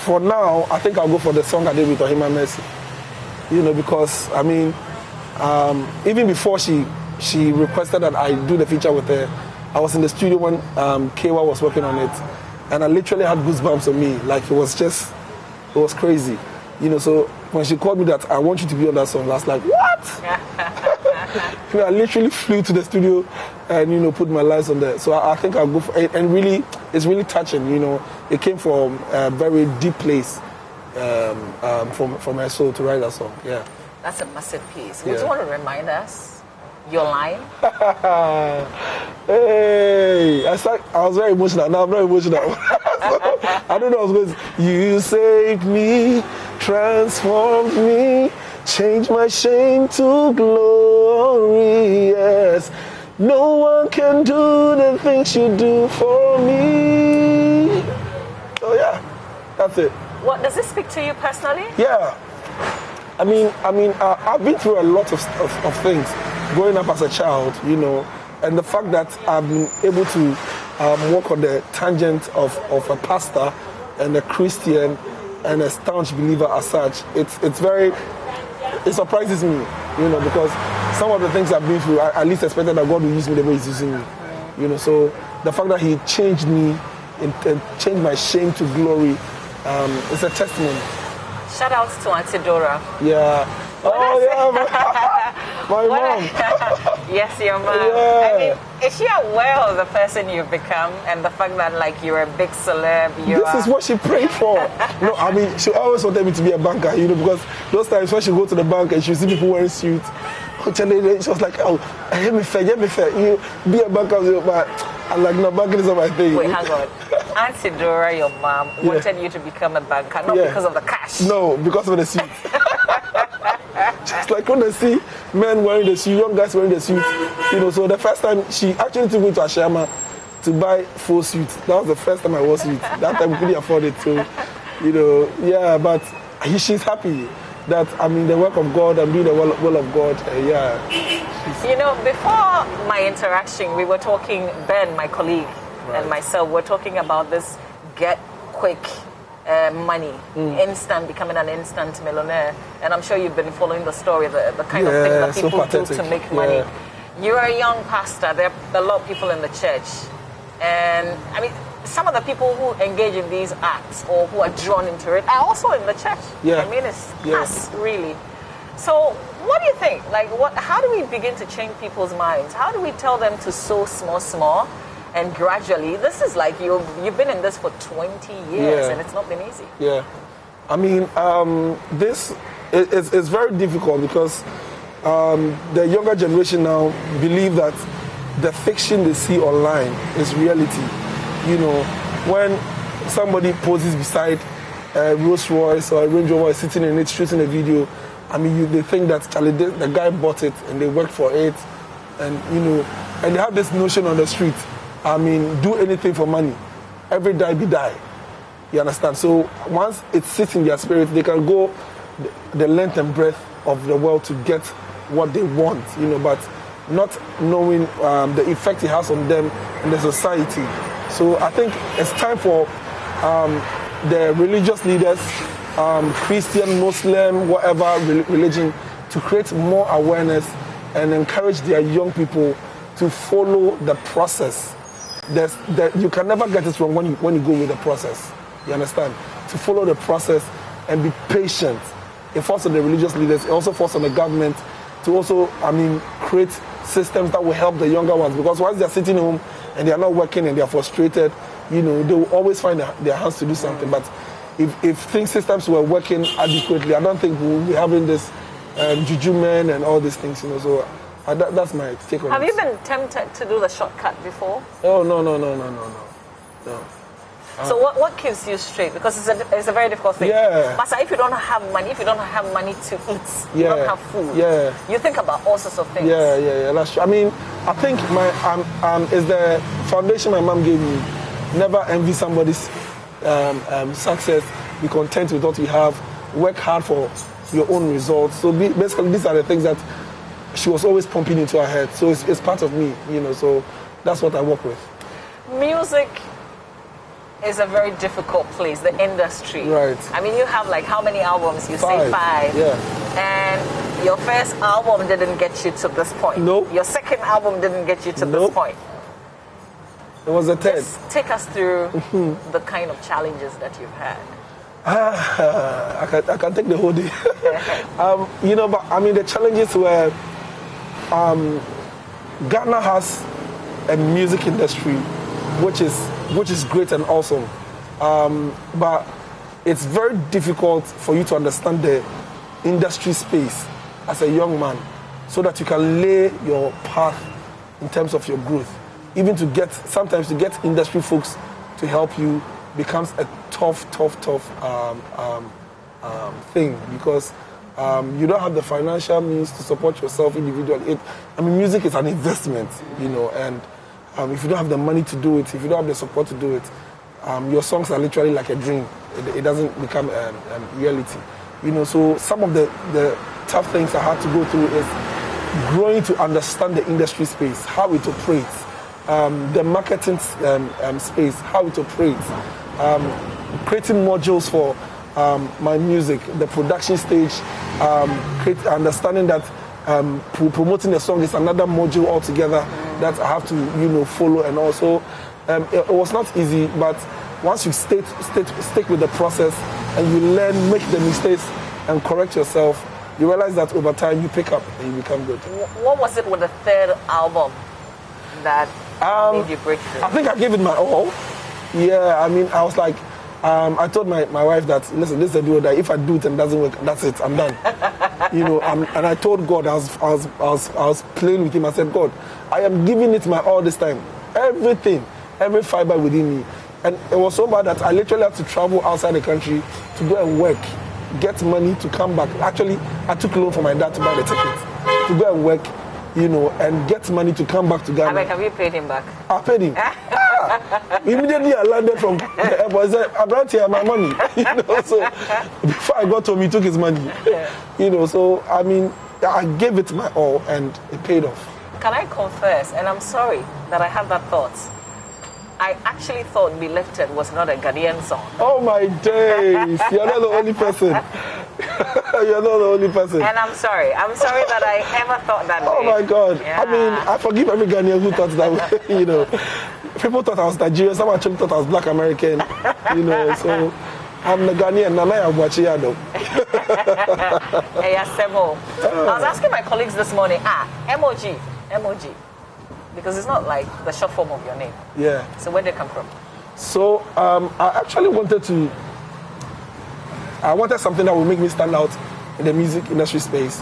For now, I think I'll go for the song I did with Ohima Mercy. You know, because I mean, even before she requested that I do the feature with her, I was in the studio when Kewa was working on it, and I literally had goosebumps on me. Like it was crazy. You know, so when she called me that I want you to be on that song, I was like, what? You know, I literally flew to the studio and, you know, put my lights on there. So I think I'll go for it. And really, it's really touching, you know. It came from a very deep place from my soul to write that song, yeah. That's a massive piece. Would you want to remind us your line? Hey, I was very emotional. Now I'm not emotional. I don't know. I was going to, you saved me, transformed me, changed my shame to glory. Yes, no one can do the things you do for me. Oh yeah, that's it. What does it speak to you personally? Yeah, I mean, I've been through a lot of things growing up as a child, you know, and the fact that I've been able to walk on the tangent of a pastor and a Christian and a staunch believer as such, it surprises me, you know, because some of the things I've been through, I at least expected that God would use me the way He's using me, you know. So the fact that He changed me and changed my shame to glory, it's a testimony. Shout out to Auntie Dora. Yeah. My mom. Yes, your mom. Yeah. I mean, is she aware of the person you've become and the fact that, like, you're a big celeb? This is what she prayed for. No, I mean, she always wanted me to be a banker, you know, because those times when she go to the bank and she see people wearing suits, she was like, oh, let me fair, you be a banker, but I'm like, no, banking is not my thing. Wait, hang on. Auntie Dora, your mom, wanted you to become a banker, not because of the cash. No, because of the suit. Just like when I see men wearing the suit, young guys wearing the suit, you know. So the first time she actually took me to Ashama to buy full suits. That was the first time I wore suits. That time we couldn't afford it, so you know, yeah. But she's happy that I'm in the work of God. I'm doing the will of God. Yeah. You know, before my interaction, we were talking. Ben, my colleague, and myself were talking about this get quick money, becoming an instant millionaire. And I'm sure you've been following the story, the kind of thing that people do to make money. You're a young pastor. There are a lot of people in the church. And, I mean, some of the people who engage in these acts or who are drawn into it are also in the church. Yeah. I mean, it's us, really. So what do you think? Like, how do we begin to change people's minds? How do we tell them to sow small, and gradually? This is like you've been in this for 20 years and it's not been easy. Yeah. I mean, this is very difficult because the younger generation now believe that the fiction they see online is reality. You know, when somebody poses beside a Rolls Royce or a Range Rover sitting in it shooting a video, I mean, they think that the guy bought it and they worked for it, and you know, and they have this notion on the street. I mean, do anything for money. Every die be die. You understand? So once it sits in their spirit, they can go the length and breadth of the world to get what they want, you know, but not knowing the effect it has on them and the society. So I think it's time for the religious leaders, Christian, Muslim, whatever religion, to create more awareness and encourage their young people to follow the process. You can never get it wrong when you go with the process. You understand? To follow the process and be patient. It falls on the religious leaders. It also falls on the government to also, create systems that will help the younger ones. Because once they're sitting home and they're not working and they're frustrated, you know, they will always find their hands to do something. But if things systems were working adequately, I don't think we'll be having this juju men and all these things, you know. So that's my take on it. Have you been tempted to do the shortcut before? Oh no. So what keeps you straight? Because it's a very difficult thing. Yeah. Master, if you don't have money, to eat, you Yeah. don't have food. Yeah. You think about all sorts of things. Yeah, that's true. I mean, I think is the foundation my mom gave me. Never envy somebody's success. Be content with what you have. Work hard for your own results. So basically, these are the things that she was always pumping into her head. So it's part of me, you know. So that's what I work with. Music is a very difficult place, the industry. Right. I mean, you have like how many albums? You say 5. Yeah. And your first album didn't get you to this point. No. Your second album didn't get you to this point. It was a 10. Just take us through the kind of challenges that you've had. I can take the whole day. You know, but I mean, the challenges were Ghana has a music industry which is great and awesome, but it's very difficult for you to understand the industry space as a young man, so that you can lay your path in terms of your growth. Even sometimes to get industry folks to help you becomes a tough thing, because you don't have the financial means to support yourself individually. I mean, music is an investment, you know, and if you don't have the money to do it, if you don't have the support to do it, your songs are literally like a dream. It doesn't become a reality, you know. So some of the tough things I had to go through is growing to understand the industry space, how it operates, the marketing space, how it operates, creating modules for my music, the production stage, understanding that promoting a song is another module altogether that I have to, you know, follow. And also, it was not easy, but once you stick with the process and you learn, make the mistakes and correct yourself, you realize that over time you pick up and you become good. What was it with the third album that made you break through? I think I gave it my all. Yeah, I mean, I was like, I told my wife that, listen, this is a deal that if I do it and it doesn't work, that's it, I'm done. You know, and I told God, I was playing with him. I said, God, I am giving it my all this time. Everything, every fiber within me. And it was so bad that I literally had to travel outside the country to go and work, get money to come back. Actually, I took a loan from my dad to buy the ticket, to go and work, you know, and get money to come back to Ghana. Have you paid him back? I paid him. Immediately I landed from the airport, I said, I brought here my money. You know, so before I got home, he took his money. Yeah. You know, so I mean, I gave it my all and it paid off. Can I confess, and I'm sorry that I had that thought, I actually thought Be Lifted was not a Ghanaian song. Oh my days, you're not the only person. You're not the only person. And I'm sorry that I ever thought that way. Oh my God. Yeah. I mean, I forgive every Ghanaian who thought that way, you know. People thought I was Nigerian, some actually thought I was Black American, you know, so I'm the Ghanaian, Nanaya Wachiado. Hey, Asemo. I was asking my colleagues this morning, emoji, because it's not like the short form of your name. Yeah. So where did it come from? So I actually wanted something that would make me stand out in the music industry space.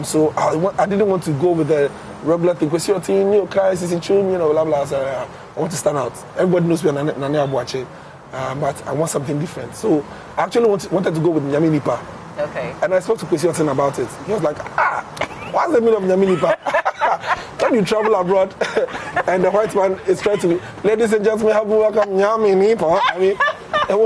So I didn't want to go with the regular thing. Because your team, your guys is in tune, you know, blah blah. So I want to stand out. Everybody knows me, Nane Abuache, but I want something different. So I actually wanted to go with Nyami Nipa. Okay. And I spoke to Kwesi Otin about it. He was like, what's the meaning of Nyami Nipa? When you travel abroad and the white man is trying to, ladies and gentlemen, help me welcome Nyami Nipa. I mean, it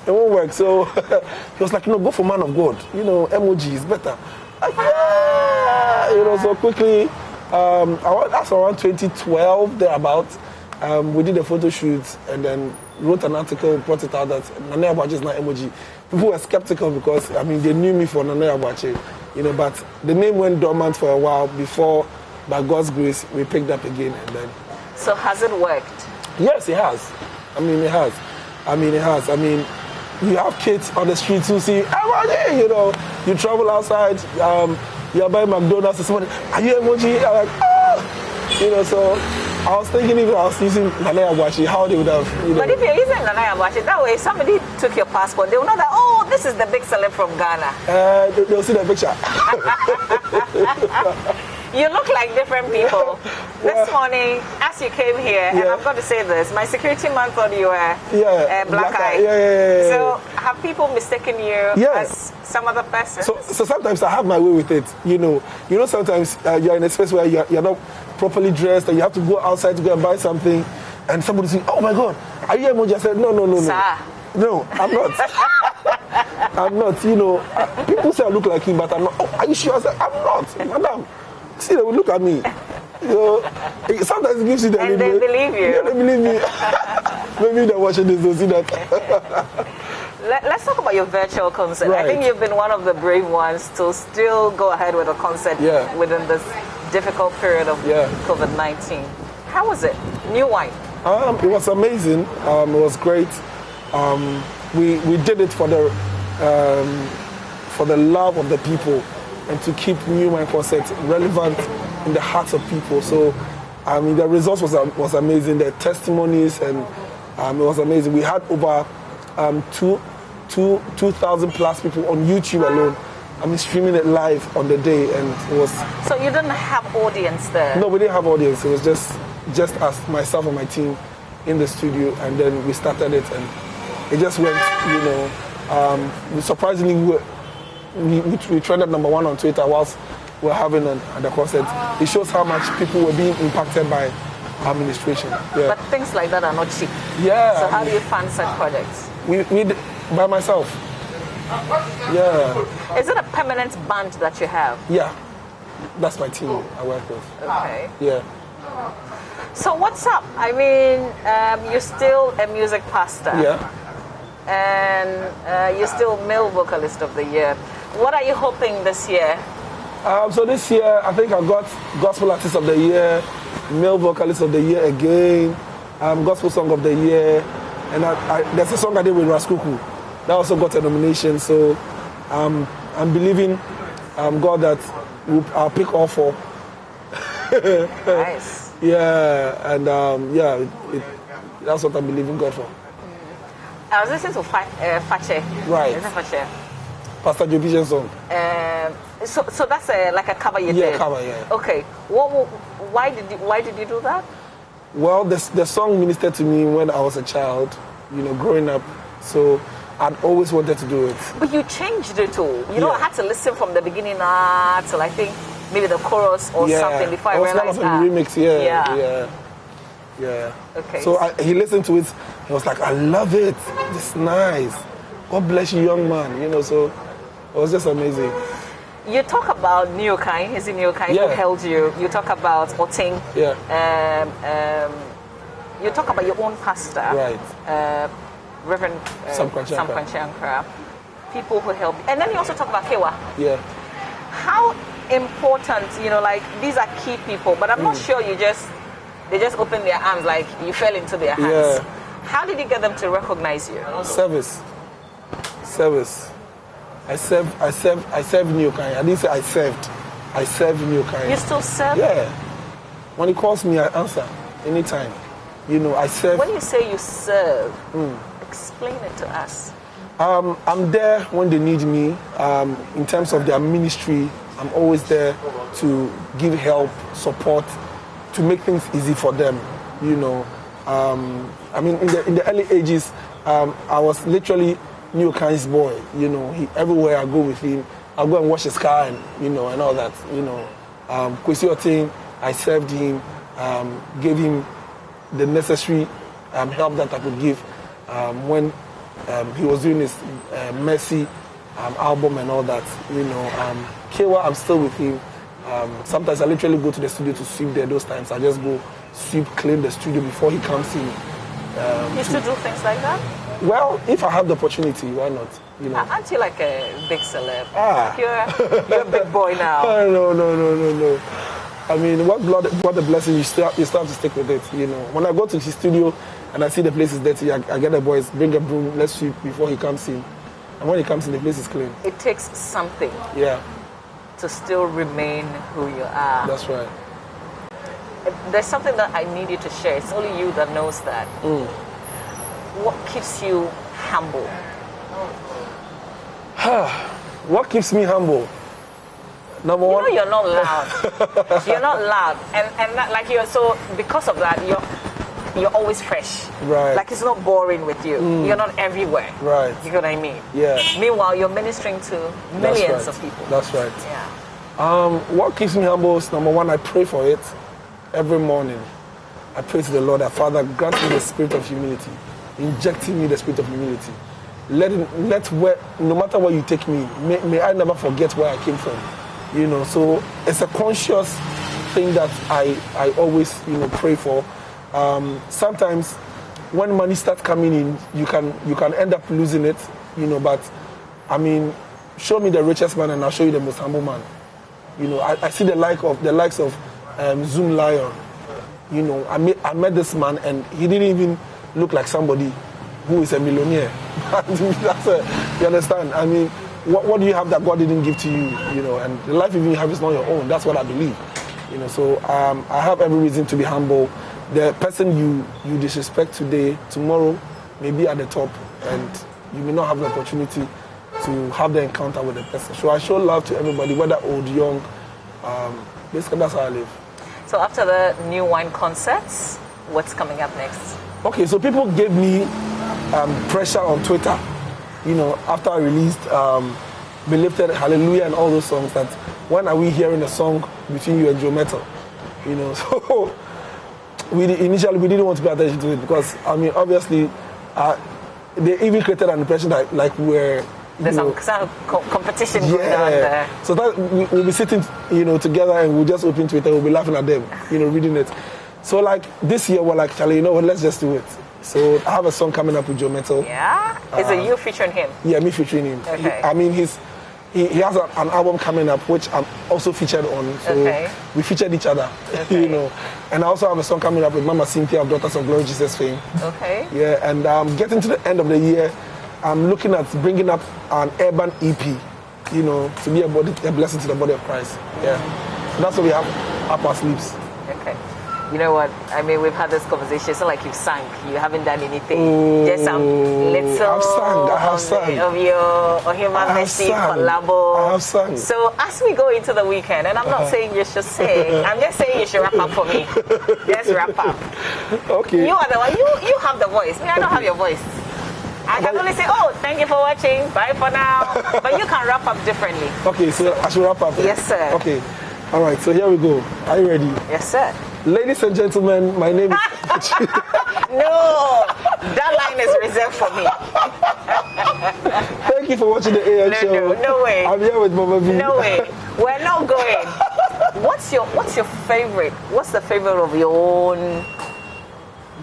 won't work. So he was like, no, go for man of God. You know, emoji is better. Like, yeah! You know, so quickly, that's around 2012, thereabouts. We did a photo shoot and then wrote an article, brought it out that Nane Abuache is not emoji. People were skeptical because, I mean, they knew me for Nane Abuache, you know, but the name went dormant for a while before, by God's grace, we picked up again and then. So has it worked? Yes, it has. I mean, it has. I mean, you have kids on the streets who see, emoji, you know, you travel outside, you're buying McDonald's, somebody, are you emoji? I'm like, you know, so I was thinking if I was using Nana Abachi, how they would have. But if you're using Nana Abachi, that way somebody took your passport, they will know that, oh, this is the big celeb from Ghana. They'll see the picture. You look like different people. This morning, as you came here, and I've got to say this, my security man thought you were black eye. So have people mistaken you as some other person? So sometimes I have my way with it. You know sometimes you're in a space where you're not properly dressed and you have to go outside to go and buy something, and somebody says, "Oh my God, are you emoji?" I said, "No. Sir. No, I'm not. I'm not. People say I look like him, but I'm not. Oh, are you sure?" I said, "I'm not, madam." See, they will look at me. Sometimes it gives you the and they believe you. Yeah, they believe me. Maybe they're watching this, they'll see that. Let's talk about your virtual concert. Right. I think you've been one of the brave ones to still go ahead with a concert within this difficult period of COVID-19. How was it? New wine. It was amazing. It was great. We did it for the love of the people, and to keep New Wine Concert relevant in the hearts of people. So, the results was amazing. The testimonies, and it was amazing. We had over 2,000 plus people on YouTube alone. Streaming it live on the day, and it was. So you didn't have audience there? No, we didn't have audience. It was just us, myself and my team, in the studio, and then we started it, and it just went. Surprisingly, we trended #1 on Twitter whilst we're having the concert. It shows how much people were being impacted by administration. Yeah. But things like that are not cheap. Yeah. So how do you fund such projects? We by myself. Yeah. Is it a permanent band that you have? Yeah. That's my team I work with. Okay. Yeah. So what's up? You're still a music pastor. Yeah. And you're still male vocalist of the year. What are you hoping this year? So this year, I think I got Gospel Artist of the Year, Male Vocalist of the Year again, Gospel Song of the Year, and there's a song I did with Raskuku that also got a nomination. So I'm believing God that I'll pick all 4. Nice. Yeah, and that's what I'm believing God for. I was listening to Fache. Right. Is it Fache? Pastor Joe Vision's song. So that's like a cover you did? Yeah, cover, yeah. Okay. Why did you do that? Well, the song ministered to me when I was a child, growing up. So I'd always wanted to do it. But you changed it all. I had to listen from the beginning till I think maybe the chorus or something before I realized that. It was one of the remix, yeah. Okay. So he listened to it. He was like, "I love it. It's nice. God bless you, young man." So it was just amazing. You talk about Neokai. Is it Neokai who held you? You talk about Oting. Yeah. You talk about your own pastor. Right. Reverend Sam Kwanshankra. People who help. And then you also talk about Kewa. Yeah. How important, these are key people, but I'm not sure they just opened their arms like you fell into their hands. Yeah. How did you get them to recognize you? Service. I serve Neokai. I didn't say I served. I serve Neokai. You still serve? Yeah. When he calls me, I answer anytime. I serve. When you say you serve, explain it to us. I'm there when they need me. In terms of their ministry, I'm always there to give help, support, to make things easy for them. In the early ages, I was literally Neokai's boy. Everywhere I go with him, I'll go and wash his car and all that. Kwesi Oting, I served him, gave him the necessary help that I could give when he was doing his Mercy album and all that. Kewa, I'm still with him. Sometimes I literally go to the studio to sweep there. Those times I just go sweep, clean the studio before he comes in. You still do things like that? Well, if I have the opportunity, why not? Aren't you like a big celeb? You're a big boy now. No. What the blessing, you still have to stick with it. When I go to his studio and I see the place is dirty, I get the boys, bring a broom, let's sweep before he comes in. And when he comes in, the place is clean. It takes something. Yeah. To still remain who you are. That's right. there's something that I need you to share. It's only you that knows that. What keeps you humble? What keeps me humble? Number one. You know you're not loud. You're not loud, and that, like you're so because of that you're always fresh. Right. Like it's not boring with you. You're not everywhere. Right. You know what I mean? Yeah. Meanwhile, you're ministering to millions of people. That's right. Yeah. What keeps me humble is number one, I pray for it every morning. I pray to the Lord that Father grant me the spirit of humility, injecting me the spirit of humility. No matter where you take me, may I never forget where I came from. You know, so it's a conscious thing that I always pray for. Sometimes when money starts coming in, you can end up losing it. But I mean, show me the richest man and I'll show you the most humble man. I see the likes of Zoom Lion. I met this man and he didn't even look like somebody who is a millionaire. You understand? I mean, what do you have that God didn't give to you? And the life you have is not your own. That's what I believe. So I have every reason to be humble. The person you disrespect today, tomorrow may be at the top, and you may not have the opportunity to have the encounter with the person. So I show love to everybody, whether old, young. Basically, that's how I live. So after the New Wine concerts, what's coming up next? Okay, so people gave me pressure on Twitter, after I released Be Lifted, Hallelujah, and all those songs, that when are we hearing a song between you and Joe Metal? So initially we didn't want to pay attention to it because, I mean, obviously, they even created an impression that we're... There's some competition going on there. So that we'll be sitting, together and we'll just open Twitter, we'll be laughing at them, reading it. So this year we're like, Charlie, let's just do it. So I have a song coming up with Joe Metal. Yeah? Is it you featuring him? Yeah, me featuring him. Okay. He has an album coming up which I'm also featured on. So we featured each other, And I also have a song coming up with Mama Cynthia of Daughters of Glory Jesus fame. Okay. Yeah, and getting to the end of the year, I'm looking at bringing up an urban EP, to be a blessing to the body of Christ. Yeah. So that's what we have up our sleeves. Okay. You know what? I mean, we've had this conversation. It's not like you've sung. You haven't done anything. Just some little I have sung. Of your Human Mercy collabo. I have sung. So as we go into the weekend, and I'm not saying you should sing, I'm just saying you should wrap up for me. Just wrap up. Okay. You are the one. You have the voice. Me, I don't have your voice. I can only say, thank you for watching. Bye for now. But you can wrap up differently. Okay, so I should wrap up. Yes, sir. Okay. All right, so here we go. Are you ready? Yes, sir. Ladies and gentlemen, my name is... No, that line is reserved for me. Thank you for watching the AM show. No way. I'm here with Mama V. No way. We're not going. What's your favorite? What's the favorite of your own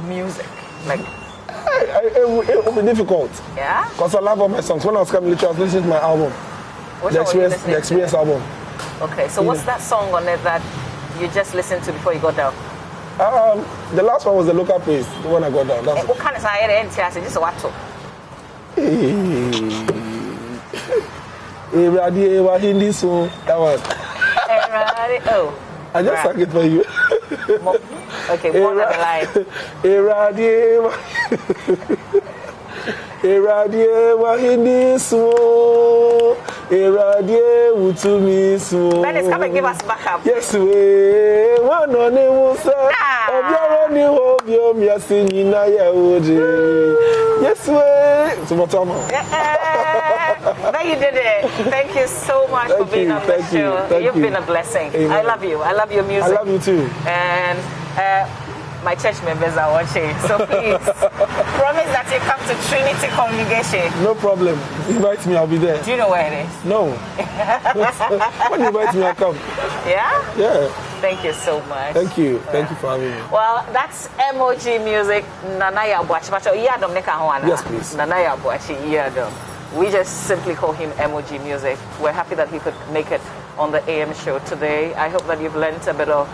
music? It will be difficult. Yeah? Because I love all my songs. When I was coming to I was listening to my album. The Experience album. Okay, so what's that song on it that you just listened to before you got down? The last one was the Local Praise, the one I got down. That's what kind of song? Just what? That one. I just sang it for you. Okay, one of the line. Dennis, come and give us backup. Yes, we one on the Musa. Yes, we. But you did it. Thank you so much for being on the show. You've been a blessing. Amen. I love you. I love your music. I love you too. And my church members are watching. So please, promise that you come to Trinity Congregation. No problem. Invite me, I'll be there. Do you know where it is? No. When you invite me, I'll come. Yeah? Yeah. Thank you so much. Thank you. Thank you for having me. Well, that's MOG Music. Nanaya Boachi. Yes, please. Nanaya Boachi. We just simply call him MOG Music. We're happy that he could make it on the AM show today. I hope that you've learned a bit of,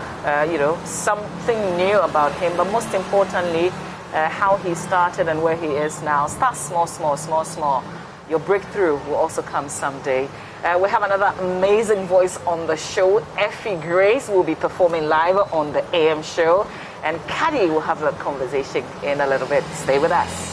something new about him, but most importantly, how he started and where he is now. Start small. your breakthrough will also come someday. We have another amazing voice on the show. Effie Grace will be performing live on the AM show. And Caddy will have a conversation in a little bit. Stay with us.